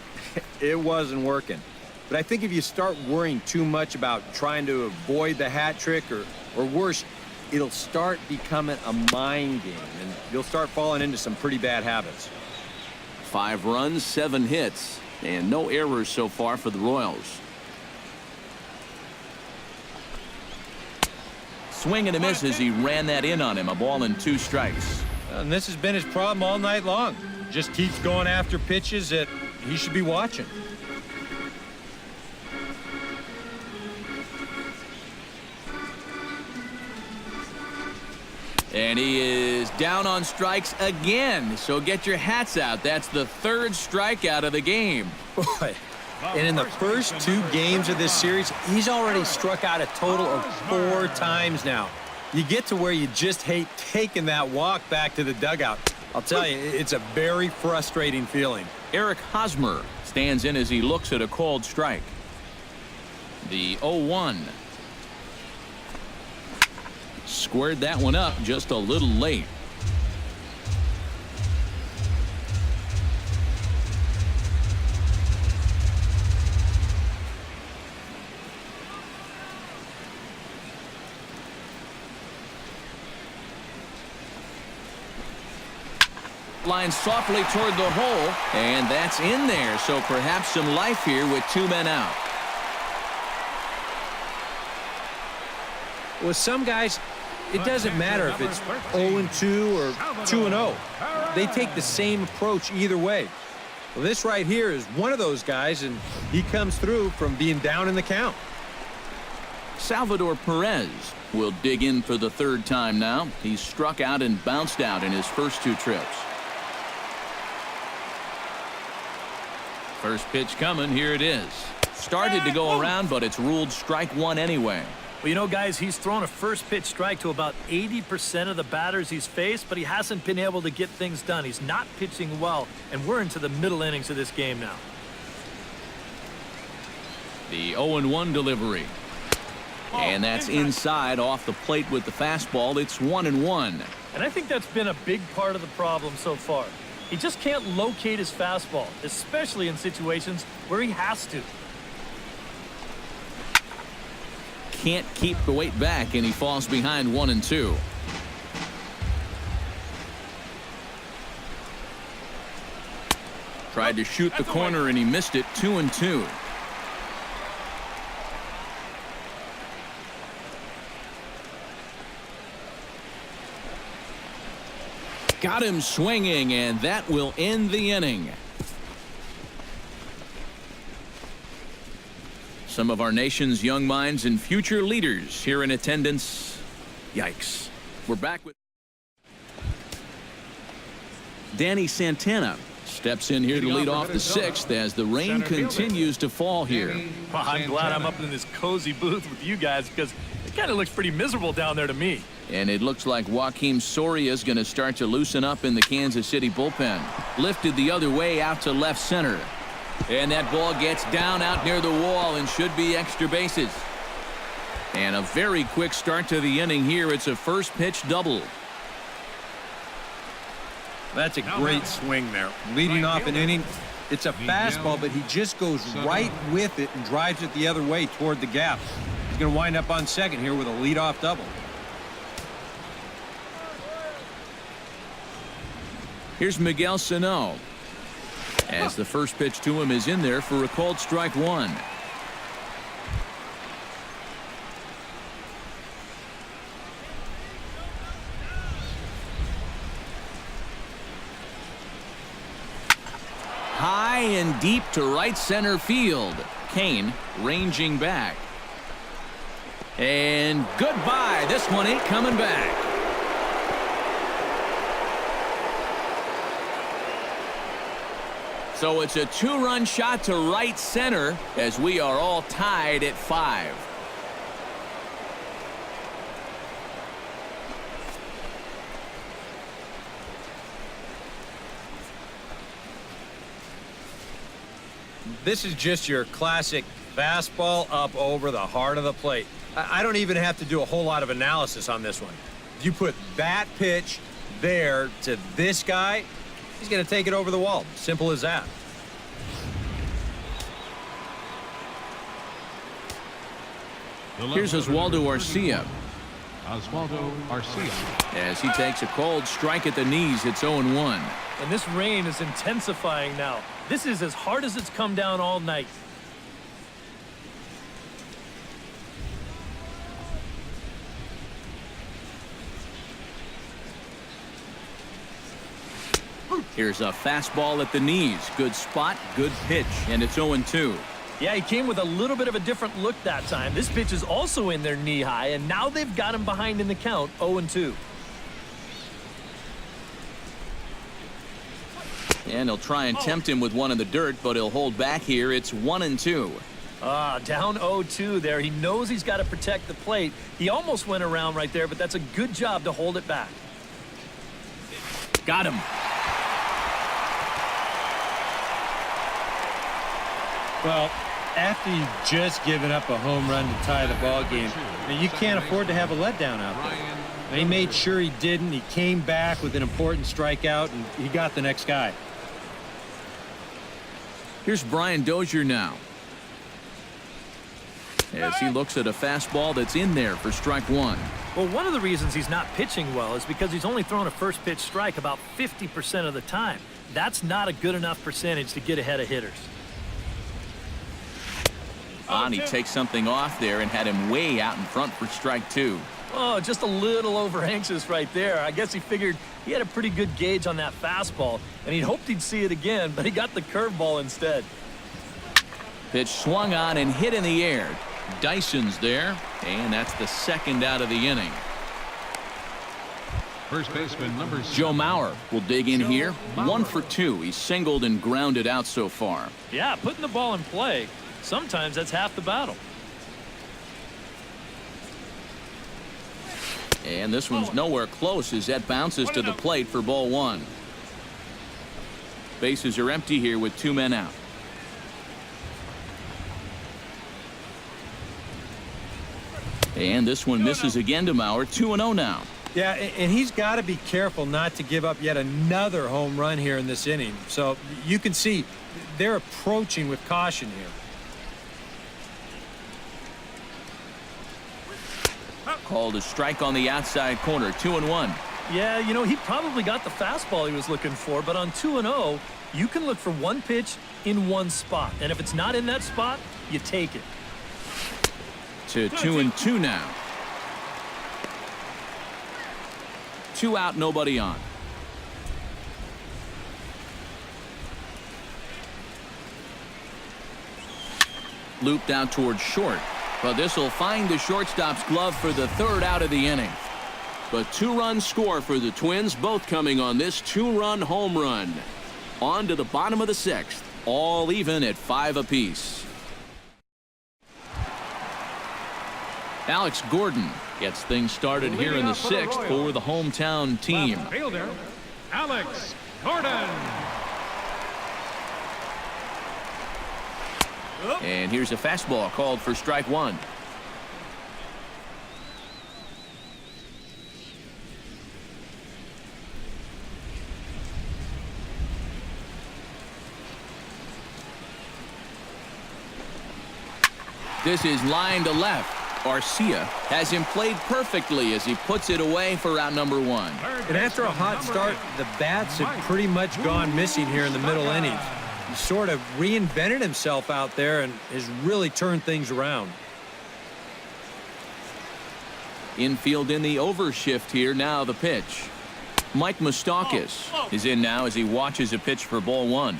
S4: it wasn't working. But I think if you start worrying too much about trying to avoid the hat trick or worse, it'll start becoming a mind game, and you'll start falling into some pretty bad habits.
S1: 5 runs, 7 hits, and no errors so far for the Royals. Swing and a miss as he ran that in on him. A ball and 2 strikes.
S4: And this has been his problem all night long. Just keeps going after pitches that he should be watching.
S1: And he is down on strikes again. So get your hats out. That's the 3rd strikeout of the game.
S4: Boy. And in the first 2 games of this series, he's already struck out a total of 4 times now. You get to where you just hate taking that walk back to the dugout. I'll tell you, it's a very frustrating feeling.
S1: Eric Hosmer stands in as he looks at a called strike. The 0-1. Squared that one up just a little late. Line softly toward the hole, and that's in there. So perhaps some life here with 2 men out.
S4: With some guys, it doesn't matter if it's 0-2 or 2-0. They take the same approach either way. Well, this right here is one of those guys, and he comes through from being down in the count.
S1: Salvador Perez will dig in for the 3rd time now. He's struck out and bounced out in his first 2 trips. First pitch coming. Here it is. Started to go around, but it's ruled strike 1 anyway.
S5: Well, you know, guys, he's thrown a first pitch strike to about 80% of the batters he's faced, but he hasn't been able to get things done. He's not pitching well, and we're into the middle innings of this game now.
S1: The 0-1 delivery. And that's inside off the plate with the fastball. It's 1-1.
S5: And I think that's been a big part of the problem so far. He just can't locate his fastball, especially in situations where he has to.
S1: Can't keep the weight back, and he falls behind 1-2. Tried to shoot the corner, and he missed it. 2-2. Got him swinging, and that will end the inning. Some of our nation's young minds and future leaders here in attendance. Yikes. We're back with Danny Santana. Steps in here to lead off the sixth as the rain continues to fall here.
S5: Well, I'm glad I'm up in this cozy booth with you guys because it kind of looks pretty miserable down there to me.
S1: And it looks like Joakim Soria is going to start to loosen up in the Kansas City bullpen. Lifted the other way out to left center. And that ball gets down out near the wall and should be extra bases. And a very quick start to the inning here. It's a first pitch double.
S4: That's a great swing there. Leading off an inning, it's a fastball, but he just goes right with it and drives it the other way toward the gap. He's going to wind up on second here with a leadoff double.
S1: Here's Miguel Sano. As the first pitch to him is in there for a called strike one. High and deep to right center field. Kane ranging back. And goodbye. This one ain't coming back. So it's a two-run shot to right center as we are all tied at 5.
S4: This is just your classic fastball up over the heart of the plate. I don't even have to do a whole lot of analysis on this one. You put that pitch there to this guy, he's going to take it over the wall. Simple as that.
S1: Here's Oswaldo Arcia.
S3: Oswaldo Arcia.
S1: As he takes a cold strike at the knees, it's 0-1.
S5: And this rain is intensifying now. This is as hard as it's come down all night.
S1: Here's a fastball at the knees. Good spot, good pitch, and it's 0-2.
S5: Yeah, he came with a little bit of a different look that time. This pitch is also in their knee high, and now they've got him behind in the count, 0-2.
S1: And he'll try and tempt him with one in the dirt, but he'll hold back here. It's 1-2.
S5: Down 0-2 there. He knows he's got to protect the plate. He almost went around right there, but that's a good job to hold it back.
S1: Got him.
S4: Well, after you've just given up a home run to tie the ball game, you can't afford to have a letdown out there. And he made sure he didn't. He came back with an important strikeout, and he got the next guy.
S1: Here's Brian Dozier now. As he looks at a fastball that's in there for strike one.
S5: Well, one of the reasons he's not pitching well is because he's only thrown a first pitch strike about 50% of the time. That's not a good enough percentage to get ahead of hitters.
S1: He takes something off there and had him way out in front for strike two.
S5: Oh, just a little over anxious right there. I guess he figured he had a pretty good gauge on that fastball, and he hoped he'd see it again, but he got the curveball instead.
S1: Pitch swung on and hit in the air. Dyson's there, and that's the second out of the inning.
S3: First baseman number 7.
S1: Joe Mauer will dig in here. 1 for 2. He's singled and grounded out so far.
S5: Yeah, putting the ball in play, sometimes that's half the battle.
S1: And this one's nowhere close as that bounces to the plate for ball one. Bases are empty here with 2 men out. And this one misses again to Mauer. 2-0 now.
S4: Yeah, and he's got to be careful not to give up yet another home run here in this inning. So you can see they're approaching with caution here.
S1: Called a strike on the outside corner. 2-1.
S5: Yeah, you know, he probably got the fastball he was looking for, but on 2-0, you can look for one pitch in one spot. And if it's not in that spot, you take it.
S1: To 2-2 now. 2 out, nobody on. Looped out towards short, but this will find the shortstop's glove for the 3rd out of the inning. But 2-run score for the Twins, both coming on this 2-run home run. On to the bottom of the 6th, all even at 5 apiece. Alex Gordon gets things started here in the 6th for the hometown team.
S3: Left fielder, Alex Gordon.
S1: And here's a fastball called for strike 1. This is line to left. Garcia has him played perfectly as he puts it away for out number 1.
S4: And after a hot start, the bats have pretty much gone missing here in the middle innings. He sort of reinvented himself out there and has really turned things around.
S1: Infield in the overshift here. Now the pitch. Mike Moustakas is in now as he watches a pitch for ball 1.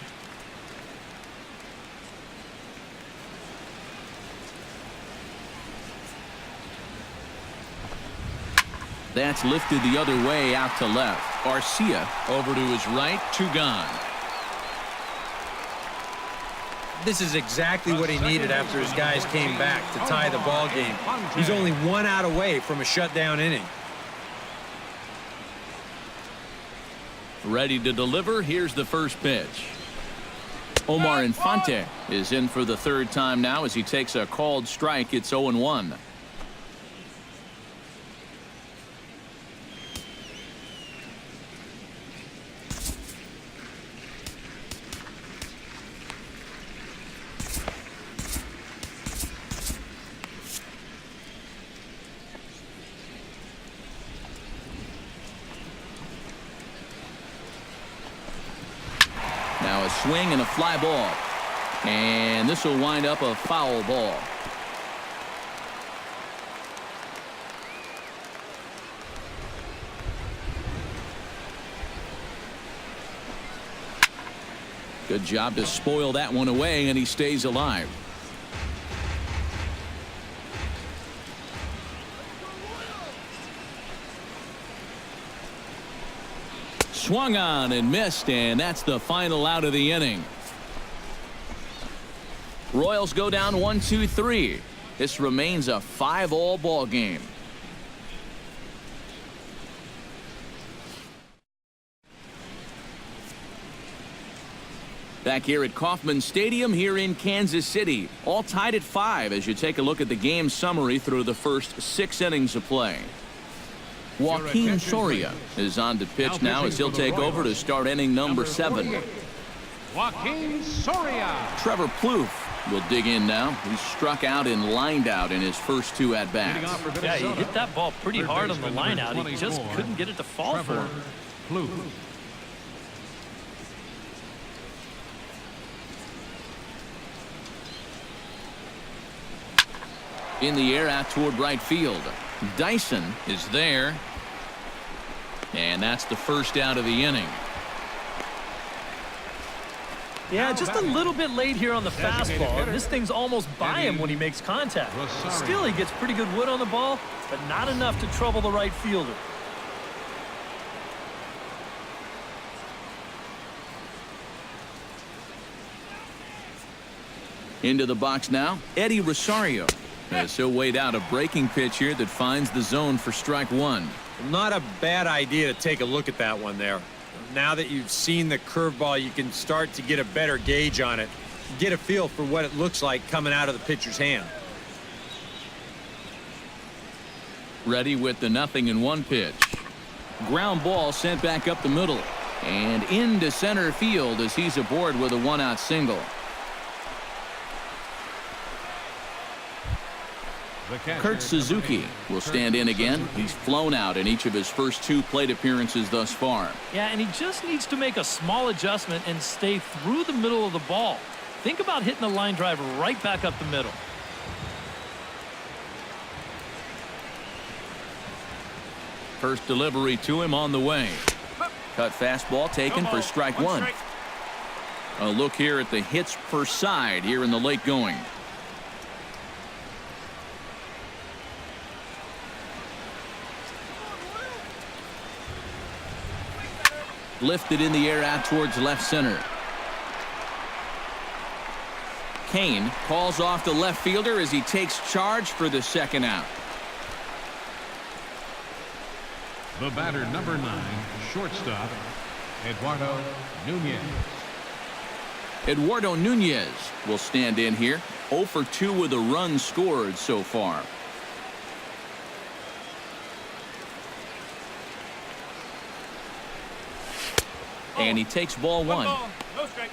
S1: That's lifted the other way out to left. Garcia over to his right. 2 gone.
S4: This is exactly what he needed after his guys came back to tie the ball game. He's only 1 out away from a shutdown inning.
S1: Ready to deliver. Here's the first pitch. Omar Infante is in for the 3rd time now as he takes a called strike. It's 0-1. Now a swing and a fly ball. And this will wind up a foul ball. Good job to spoil that one away, and he stays alive. Swung on and missed, and that's the final out of the inning. Royals go down 1-2-3. This remains a 5-all ball game. Back here at Kauffman Stadium here in Kansas City, all tied at 5 as you take a look at the game summary through the first 6 innings of play. Joaquin Soria is on to pitch now as he'll take over to start inning number 7.
S3: Joaquin Soria.
S1: Trevor Plouffe will dig in now. He struck out and lined out in his first 2 at-bats.
S5: Yeah, he hit that ball pretty hard on the line out. He just couldn't get it to fall for him.
S3: Plouffe.
S1: In the air out toward right field. Dyson is there. And that's the first out of the inning.
S5: Yeah, just a little bit late here on the fastball. This thing's almost by him when he makes contact. Still, he gets pretty good wood on the ball, but not enough to trouble the right fielder.
S1: Into the box now, Eddie Rosario. As he'll wait out a breaking pitch here that finds the zone for strike 1.
S4: Not a bad idea to take a look at that one there. Now that you've seen the curveball, you can start to get a better gauge on it. Get a feel for what it looks like coming out of the pitcher's hand.
S1: Ready with the 0-1 pitch. Ground ball sent back up the middle. And into center field as he's aboard with a 1-out single. Kurt Suzuki will stand in again. He's flown out in each of his first 2 plate appearances thus far.
S5: Yeah, and he just needs to make a small adjustment and stay through the middle of the ball. Think about hitting a line drive right back up the middle.
S1: First delivery to him on the way. Cut fastball taken for strike 1. A look here at the hits per side here in the late going. Lifted in the air out towards left center. Kane calls off the left fielder as he takes charge for the 2nd out.
S3: The batter, number 9, shortstop, Eduardo Nunez.
S1: Eduardo Nunez will stand in here. 0 for 2 with a run scored so far. And he takes ball 1.
S6: No strike.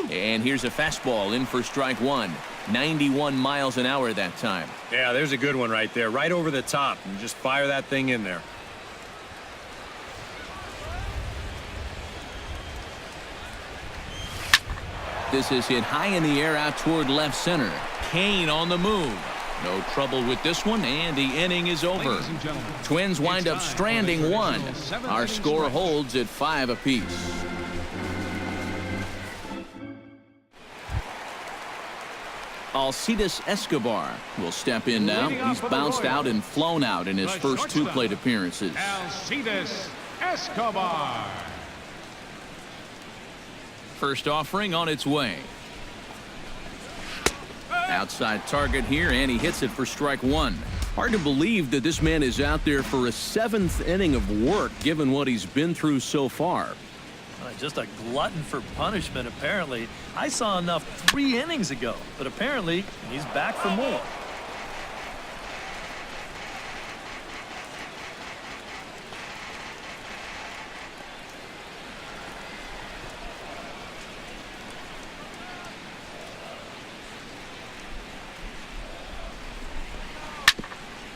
S1: And here's a fastball in for strike 1. 91 miles an hour that time.
S4: Yeah, there's a good one right there. Right over the top. And just fire that thing in there.
S1: This is hit high in the air out toward left center. Kane on the move. No trouble with this one, and the inning is over. Twins wind up stranding 1. Our score holds at 5 apiece. Alcides Escobar will step in now. He's bounced out and flown out in his first 2 plate appearances.
S3: Alcides Escobar.
S1: First offering on its way. Outside target here, and he hits it for strike 1. Hard to believe that this man is out there for a 7th inning of work, given what he's been through so far.
S5: Just a glutton for punishment, apparently. I saw enough 3 innings ago, but apparently he's back for more.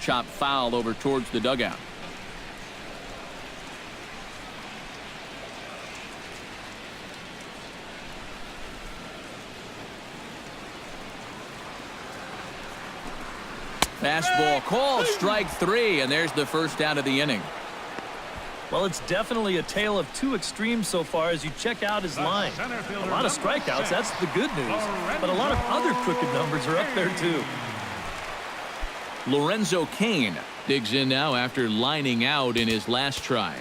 S1: Chop foul over towards the dugout. Fastball called, strike 3, and there's the first out of the inning.
S5: Well, it's definitely a tale of 2 extremes so far as you check out his line. A lot of strikeouts, that's the good news. But a lot of other crooked numbers are up there, too.
S1: Lorenzo Cain digs in now after lining out in his last try.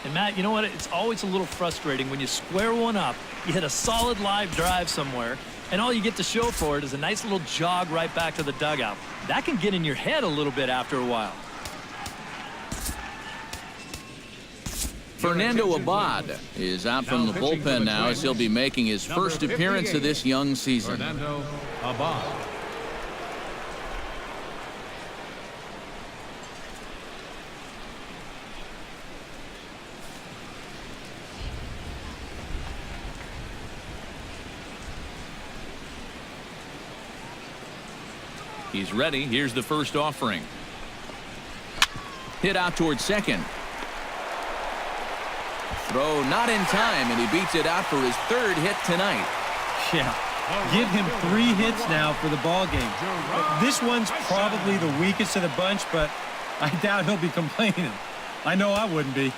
S5: And, Matt, you know what? It's always a little frustrating when you square one up, you hit a solid live drive somewhere, and all you get to show for it is a nice little jog right back to the dugout. That can get in your head a little bit after a while.
S1: Fernando Abad is out from the bullpen now as he'll be making his first appearance of this young season.
S3: Fernando Abad.
S1: He's ready. Here's the first offering. Hit out towards second. Throw not in time, and he beats it out for his 3rd hit tonight.
S7: Yeah, give him 3 hits now for the ball game. This one's probably the weakest of the bunch, but I doubt he'll be complaining. I know I wouldn't be.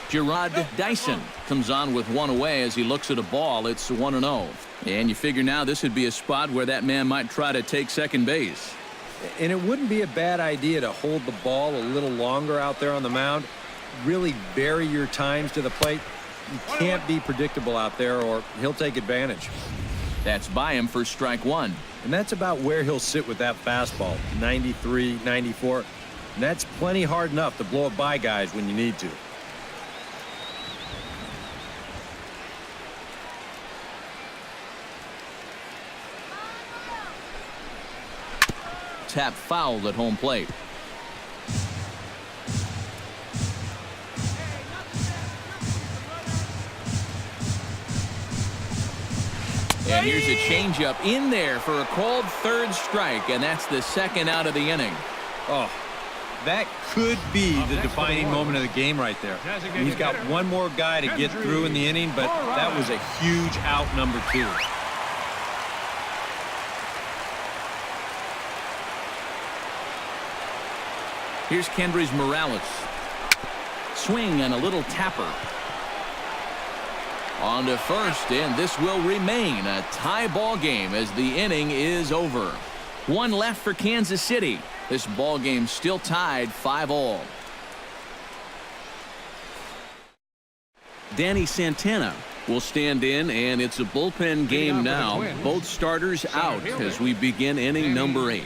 S1: Gerard Dyson comes on with 1 away as he looks at a ball. It's 1-0. And you figure now this would be a spot where that man might try to take second base.
S4: And it wouldn't be a bad idea to hold the ball a little longer out there on the mound. Really vary your times to the plate. You can't be predictable out there or he'll take advantage.
S1: That's by him for strike one.
S4: And that's about where he'll sit with that fastball, 93, 94. And that's plenty hard enough to blow it by guys when you need to.
S1: Tap foul at home plate. And here's a changeup in there for a called third strike, and that's the second out of the inning.
S4: Oh, that could be the defining moment of the game right there. He's got one more guy to get through in the inning, but that was a huge out, number 2.
S1: Here's Kendrys Morales. Swing and a little tapper. On to first, and this will remain a tie ball game as the inning is over. One left for Kansas City. This ball game still tied 5-all. Danny Santana will stand in, and it's a bullpen game now. Both starters out as we begin inning number 8.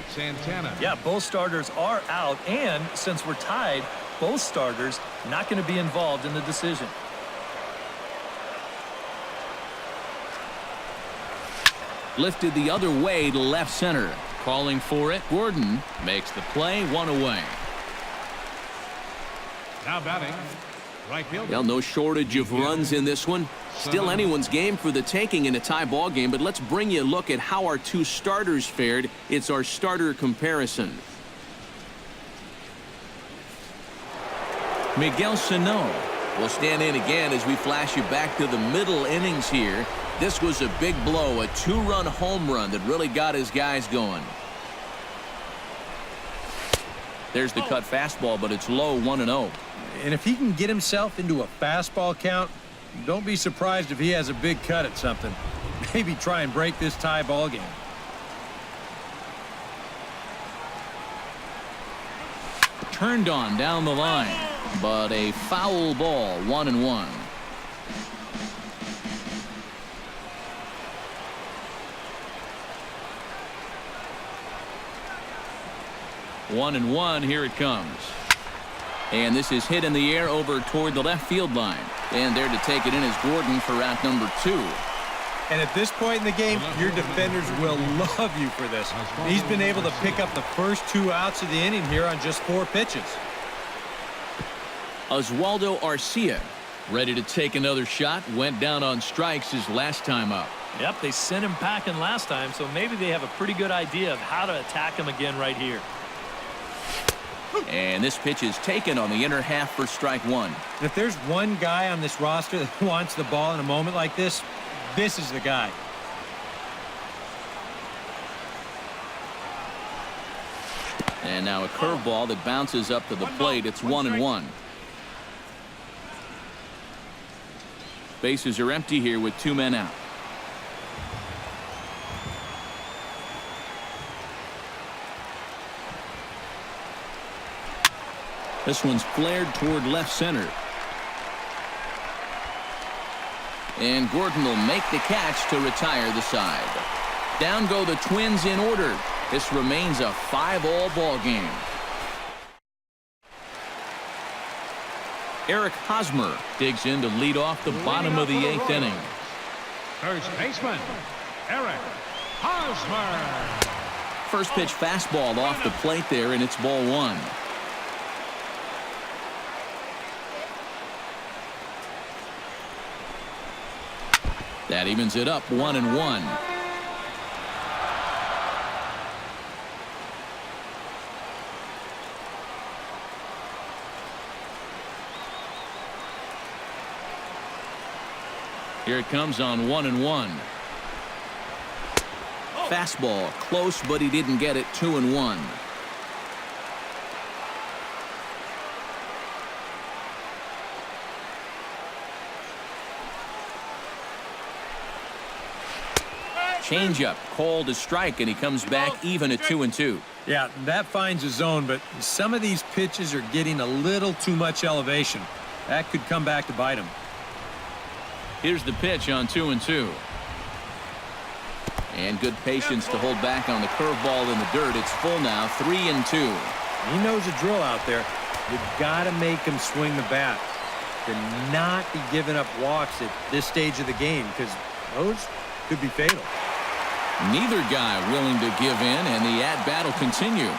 S5: Yeah, both starters are out, and since we're tied, both starters not going to be involved in the decision.
S1: Lifted the other way to left center. Calling for it. Gordon makes the play, 1 away.
S3: Now batting, right fielder.
S1: Well, no shortage of runs in this one. Still anyone's game for the taking in a tie ball game, but let's bring you a look at how our two starters fared. It's our starter comparison. Miguel Sano will stand in again as we flash you back to the middle innings here. This was a big blow, a 2-run home run that really got his guys going. There's the cut fastball, but it's low, 1-0.
S4: And if he can get himself into a fastball count, don't be surprised if he has a big cut at something. Maybe try and break this tie ball game.
S1: Turned on down the line, but a foul ball, 1-1. One and one, here it comes. And this is hit in the air over toward the left field line. And there to take it in is Gordon for out number 2.
S4: And at this point in the game, your defenders will love you for this. He's been able to pick up the first 2 outs of the inning here on just 4 pitches.
S1: Oswaldo Arcia ready to take another shot. Went down on strikes his last time up.
S5: Yep, they sent him packing last time, so maybe they have a pretty good idea of how to attack him again right here.
S1: And this pitch is taken on the inner half for strike 1.
S4: And if there's one guy on this roster that wants the ball in a moment like this, this is the guy.
S1: And now a curveball that bounces up to the plate. It's 1-1. Bases are empty here with 2 men out. This one's flared toward left center. And Gordon will make the catch to retire the side. Down go the Twins in order. This remains a 5-all ball game. Eric Hosmer digs in to lead off the bottom of the 8th inning.
S3: First baseman, Eric Hosmer.
S1: First pitch fastball off the plate there, and it's ball 1. That evens it up, 1-1. Here it comes on 1-1. Fastball close, but he didn't get it. 2-1. Changeup called a strike, and he comes back even at 2-2.
S4: Yeah, that finds a zone, but some of these pitches are getting a little too much elevation. That could come back to bite him.
S1: Here's the pitch on 2-2. And good patience to hold back on the curveball in the dirt. It's full now, 3-2.
S4: He knows the drill out there. You've got to make him swing the bat. To not be giving up walks at this stage of the game, because those could be fatal.
S1: Neither guy willing to give in, and the at-bat will continue.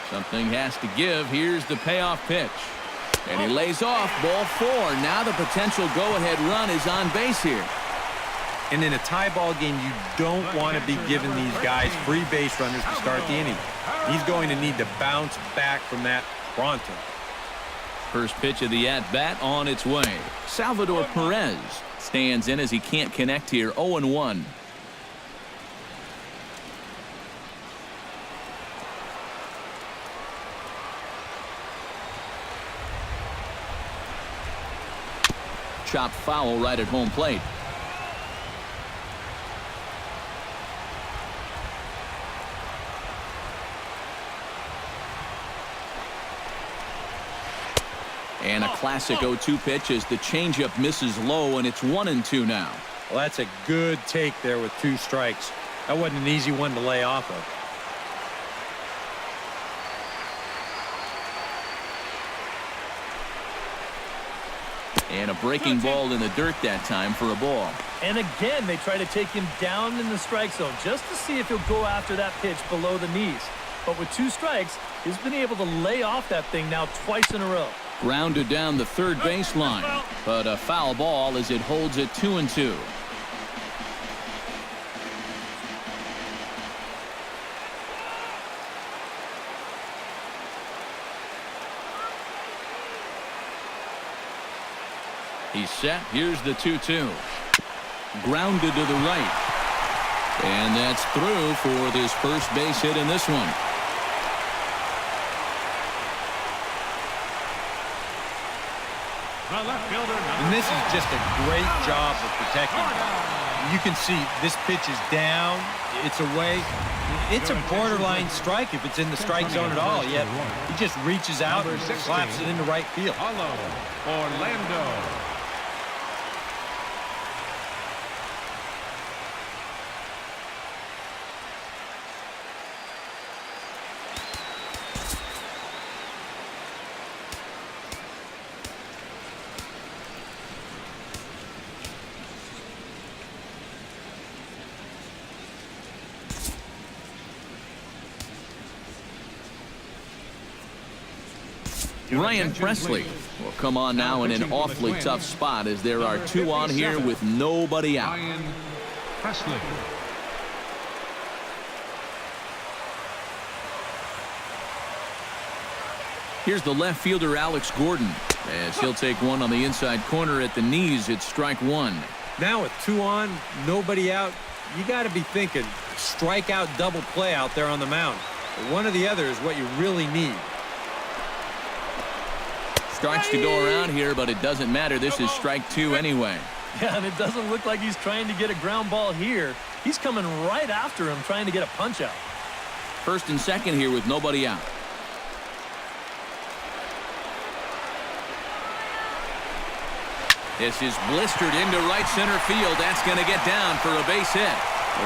S1: Something has to give. Here's the payoff pitch. And he lays off, ball 4. Now the potential go-ahead run is on base here.
S4: And in a tie ball game, you don't want to be giving these guys free base runners to start the inning. He's going to need to bounce back from that pronto.
S1: First pitch of the at-bat on its way. Salvador Perez stands in as he can't connect here. 0-1. Chopped foul right at home plate. And a classic 0-2 pitch as the changeup misses low, and it's 1-2 now.
S4: Well, that's a good take there with 2 strikes. That wasn't an easy one to lay off of.
S1: And a breaking ball in the dirt that time for a ball.
S5: And again, they try to take him down in the strike zone just to see if he'll go after that pitch below the knees. But with 2 strikes, he's been able to lay off that thing now twice in a row.
S1: Grounded down the third baseline, but a foul ball as it holds it 2-2. He's set. Here's the 2-2. Grounded to the right. And that's through for this first base hit in this one.
S4: And this is just a great job of protecting him. You can see this pitch is down. It's away. It's a borderline strike if it's in the strike zone at all. Yet he just reaches out and slaps it into right field.
S3: Orlando.
S1: Ryan Presley will come on now in an awfully tough spot as there are 2 on here with nobody out.
S3: Ryan Presley.
S1: Here's the left fielder Alex Gordon as he'll take one on the inside corner at the knees. It's strike 1.
S4: Now with 2 on, nobody out, you got to be thinking strikeout double play out there on the mound. One or the other is what you really need.
S1: Strikes to go around here, but it doesn't matter. This is strike 2 anyway.
S5: Yeah, and it doesn't look like he's trying to get a ground ball here. He's coming right after him, trying to get a punch out.
S1: First and second here with nobody out. This is blistered into right center field. That's going to get down for a base hit.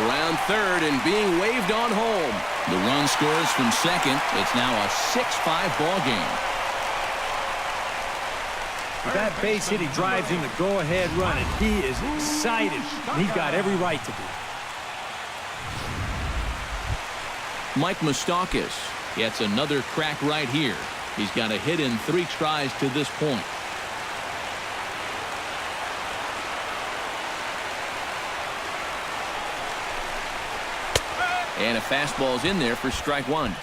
S1: Around third and being waved on home. The run scores from second. It's now a 6-5 ball game.
S2: With that base hit, he drives in the go-ahead run, and he is excited. And he's got every right to be.
S1: Mike Moustakas gets another crack right here. He's got a hit in 3 tries to this point. And a fastball's in there for strike 1.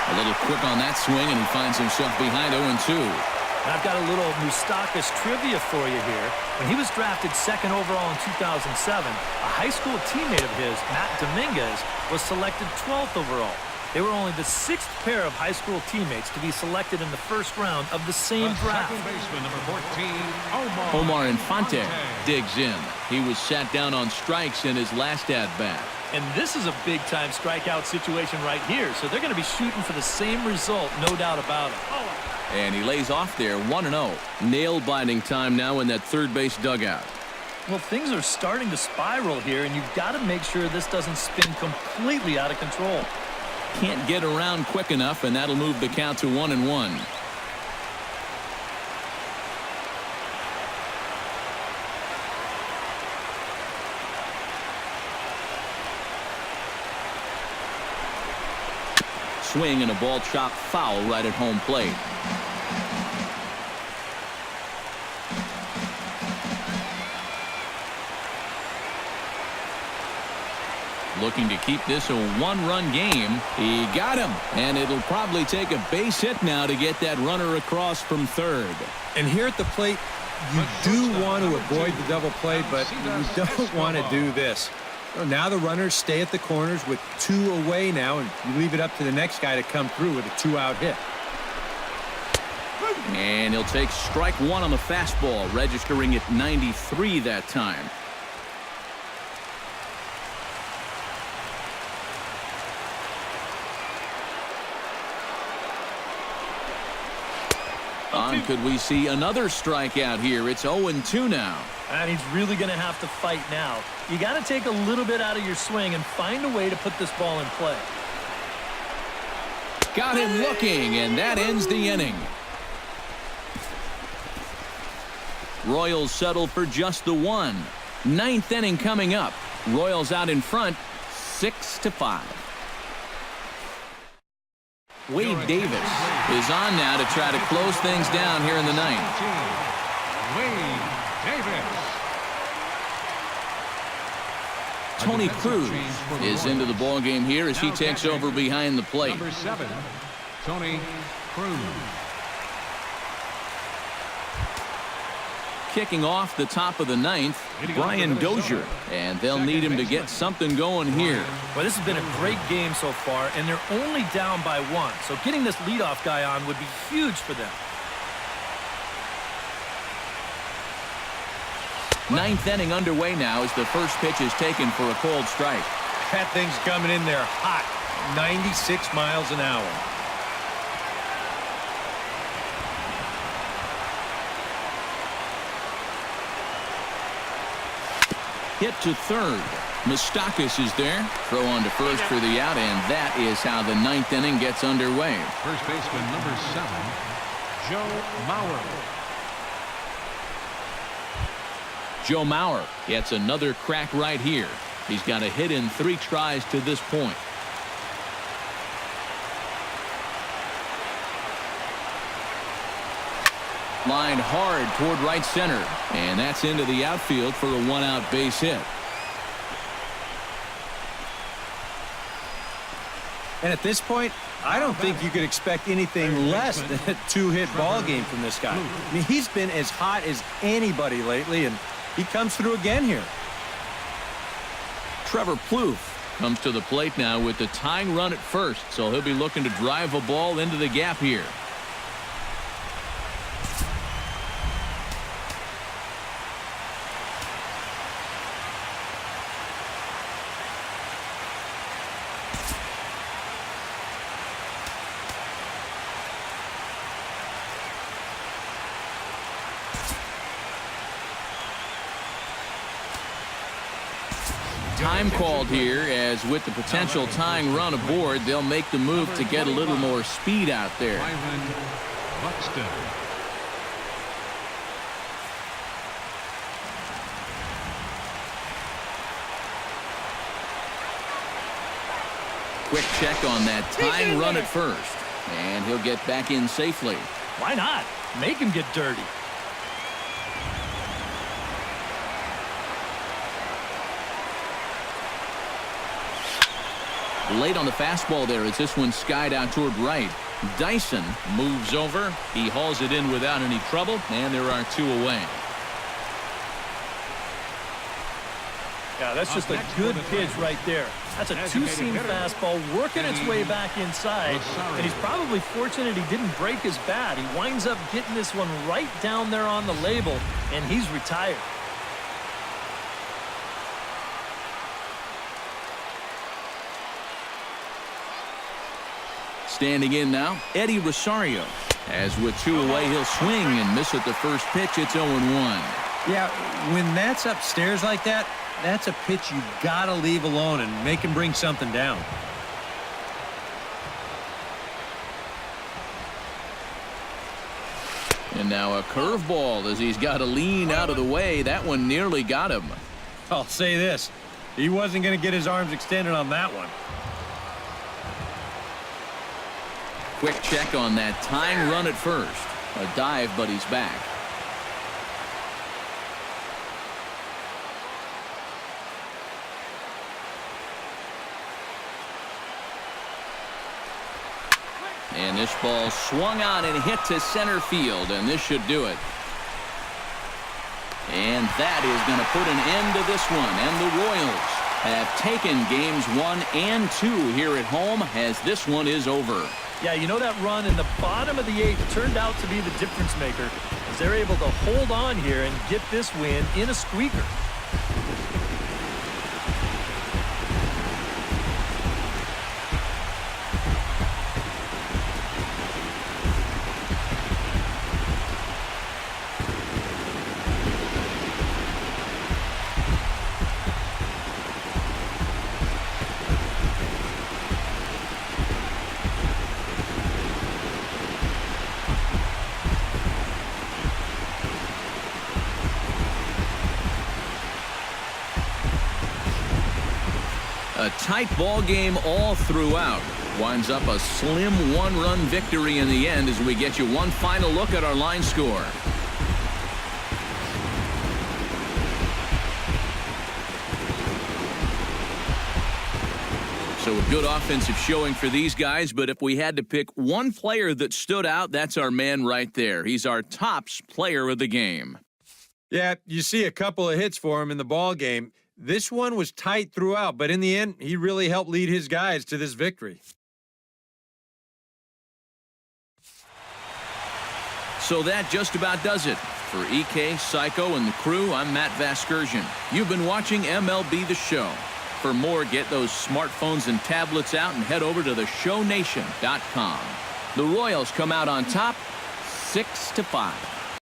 S1: A little quick on that swing, and he finds himself behind 0-2.
S5: I've got a little Moustakas trivia for you here. When he was drafted 2nd overall in 2007, a high school teammate of his, Matt Dominguez, was selected 12th overall. They were only the 6th pair of high school teammates to be selected in the first round of the same draft.
S3: Second baseman, number 14,
S1: Omar Infante digs in. He was sat down on strikes in his last at-bat.
S5: And this is a big-time strikeout situation right here, so they're going to be shooting for the same result, no doubt about it.
S1: And he lays off there, 1-0. Nail-biting time now in that third base dugout.
S5: Well, things are starting to spiral here, and you've got to make sure this doesn't spin completely out of control.
S1: Can't get around quick enough, and that'll move the count to 1-1. Swing and a ball chopped foul right at home plate. Looking to keep this a one-run game. He got him, and it'll probably take a base hit now to get that runner across from third.
S4: And here at the plate, you do want to avoid the double play, but you don't want to do this. So now the runners stay at the corners with 2 away now, and you leave it up to the next guy to come through with a 2-out hit.
S1: And he'll take strike 1 on the fastball, registering at 93 that time. Could we see another strikeout here? It's 0-2 now.
S5: And he's really going to have to fight now. You got to take a little bit out of your swing and find a way to put this ball in play.
S1: Got him looking, and that ends the inning. Royals settle for just the 1. 9th inning coming up. Royals out in front, 6-5. Wade Davis is on now to try to close things down here in the 9th.
S3: Wade Davis.
S1: Tony Cruz is into the ballgame here as he takes over behind the plate.
S3: Number 7, Tony Cruz.
S1: Kicking off the top of the 9th, Brian Dozier, and they'll need him to get something going here.
S5: Well, this has been a great game so far, and they're only down by 1, so getting this leadoff guy on would be huge for them.
S1: 9th inning underway now as the first pitch is taken for a cold strike.
S4: That thing's coming in there hot, 96 miles an hour.
S1: Hit to third. Moustakas is there. Throw on to first for the out, and that is how the 9th inning gets underway.
S3: First baseman, number 7, Joe Mauer.
S1: Joe Mauer gets another crack right here. He's got a hit in 3 tries to this point. Lined hard toward right center, and that's into the outfield for a 1-out base hit.
S4: And at this point, I don't think you could expect anything less than a 2-hit ball game from this guy. I mean, he's been as hot as anybody lately, and he comes through again here.
S1: Trevor Plouffe comes to the plate now with the tying run at first, so he'll be looking to drive a ball into the gap here. Time called here, as with the potential tying run aboard, they'll make the move to get a little more speed out there.
S3: Ivan Buxton.
S1: Quick check on that tying run at first, and he'll get back in safely.
S5: Why not? Make him get dirty.
S1: Late on the fastball there as this one skied out toward right. Dyson moves over. He hauls it in without any trouble, and there are 2 away.
S5: Yeah, that's just a good pitch right there. That's a two-seam fastball working its way back inside, and he's probably fortunate he didn't break his bat. He winds up getting this one right down there on the label, and he's retired.
S1: Standing in now, Eddie Rosario. As with two away, he'll swing and miss at the first pitch. It's 0-1.
S4: Yeah, when that's upstairs like that, that's a pitch you gotta leave alone and make him bring something down.
S1: And now a curveball as he's got to lean out of the way. That one nearly got him.
S4: I'll say this, he wasn't going to get his arms extended on that one.
S1: Quick check on that tying run at first. A dive, but he's back. And this ball swung on and hit to center field, and this should do it. And that is going to put an end to this one, and the Royals have taken games 1 and 2 here at home as this one is over.
S5: Yeah, you know, that run in the bottom of the 8th turned out to be the difference maker as they're able to hold on here and get this win in a squeaker.
S1: A tight ball game all throughout. Winds up a slim 1-run victory in the end as we get you one final look at our line score. So a good offensive showing for these guys, but if we had to pick one player that stood out, that's our man right there. He's our tops player of the game.
S4: Yeah, you see a couple of hits for him in the ball game. This one was tight throughout, but in the end, he really helped lead his guys to this victory.
S1: So that just about does it. For EK, Psycho, and the crew, I'm Matt Vasgersian. You've been watching MLB The Show. For more, get those smartphones and tablets out and head over to theshownation.com. The Royals come out on top 6-5.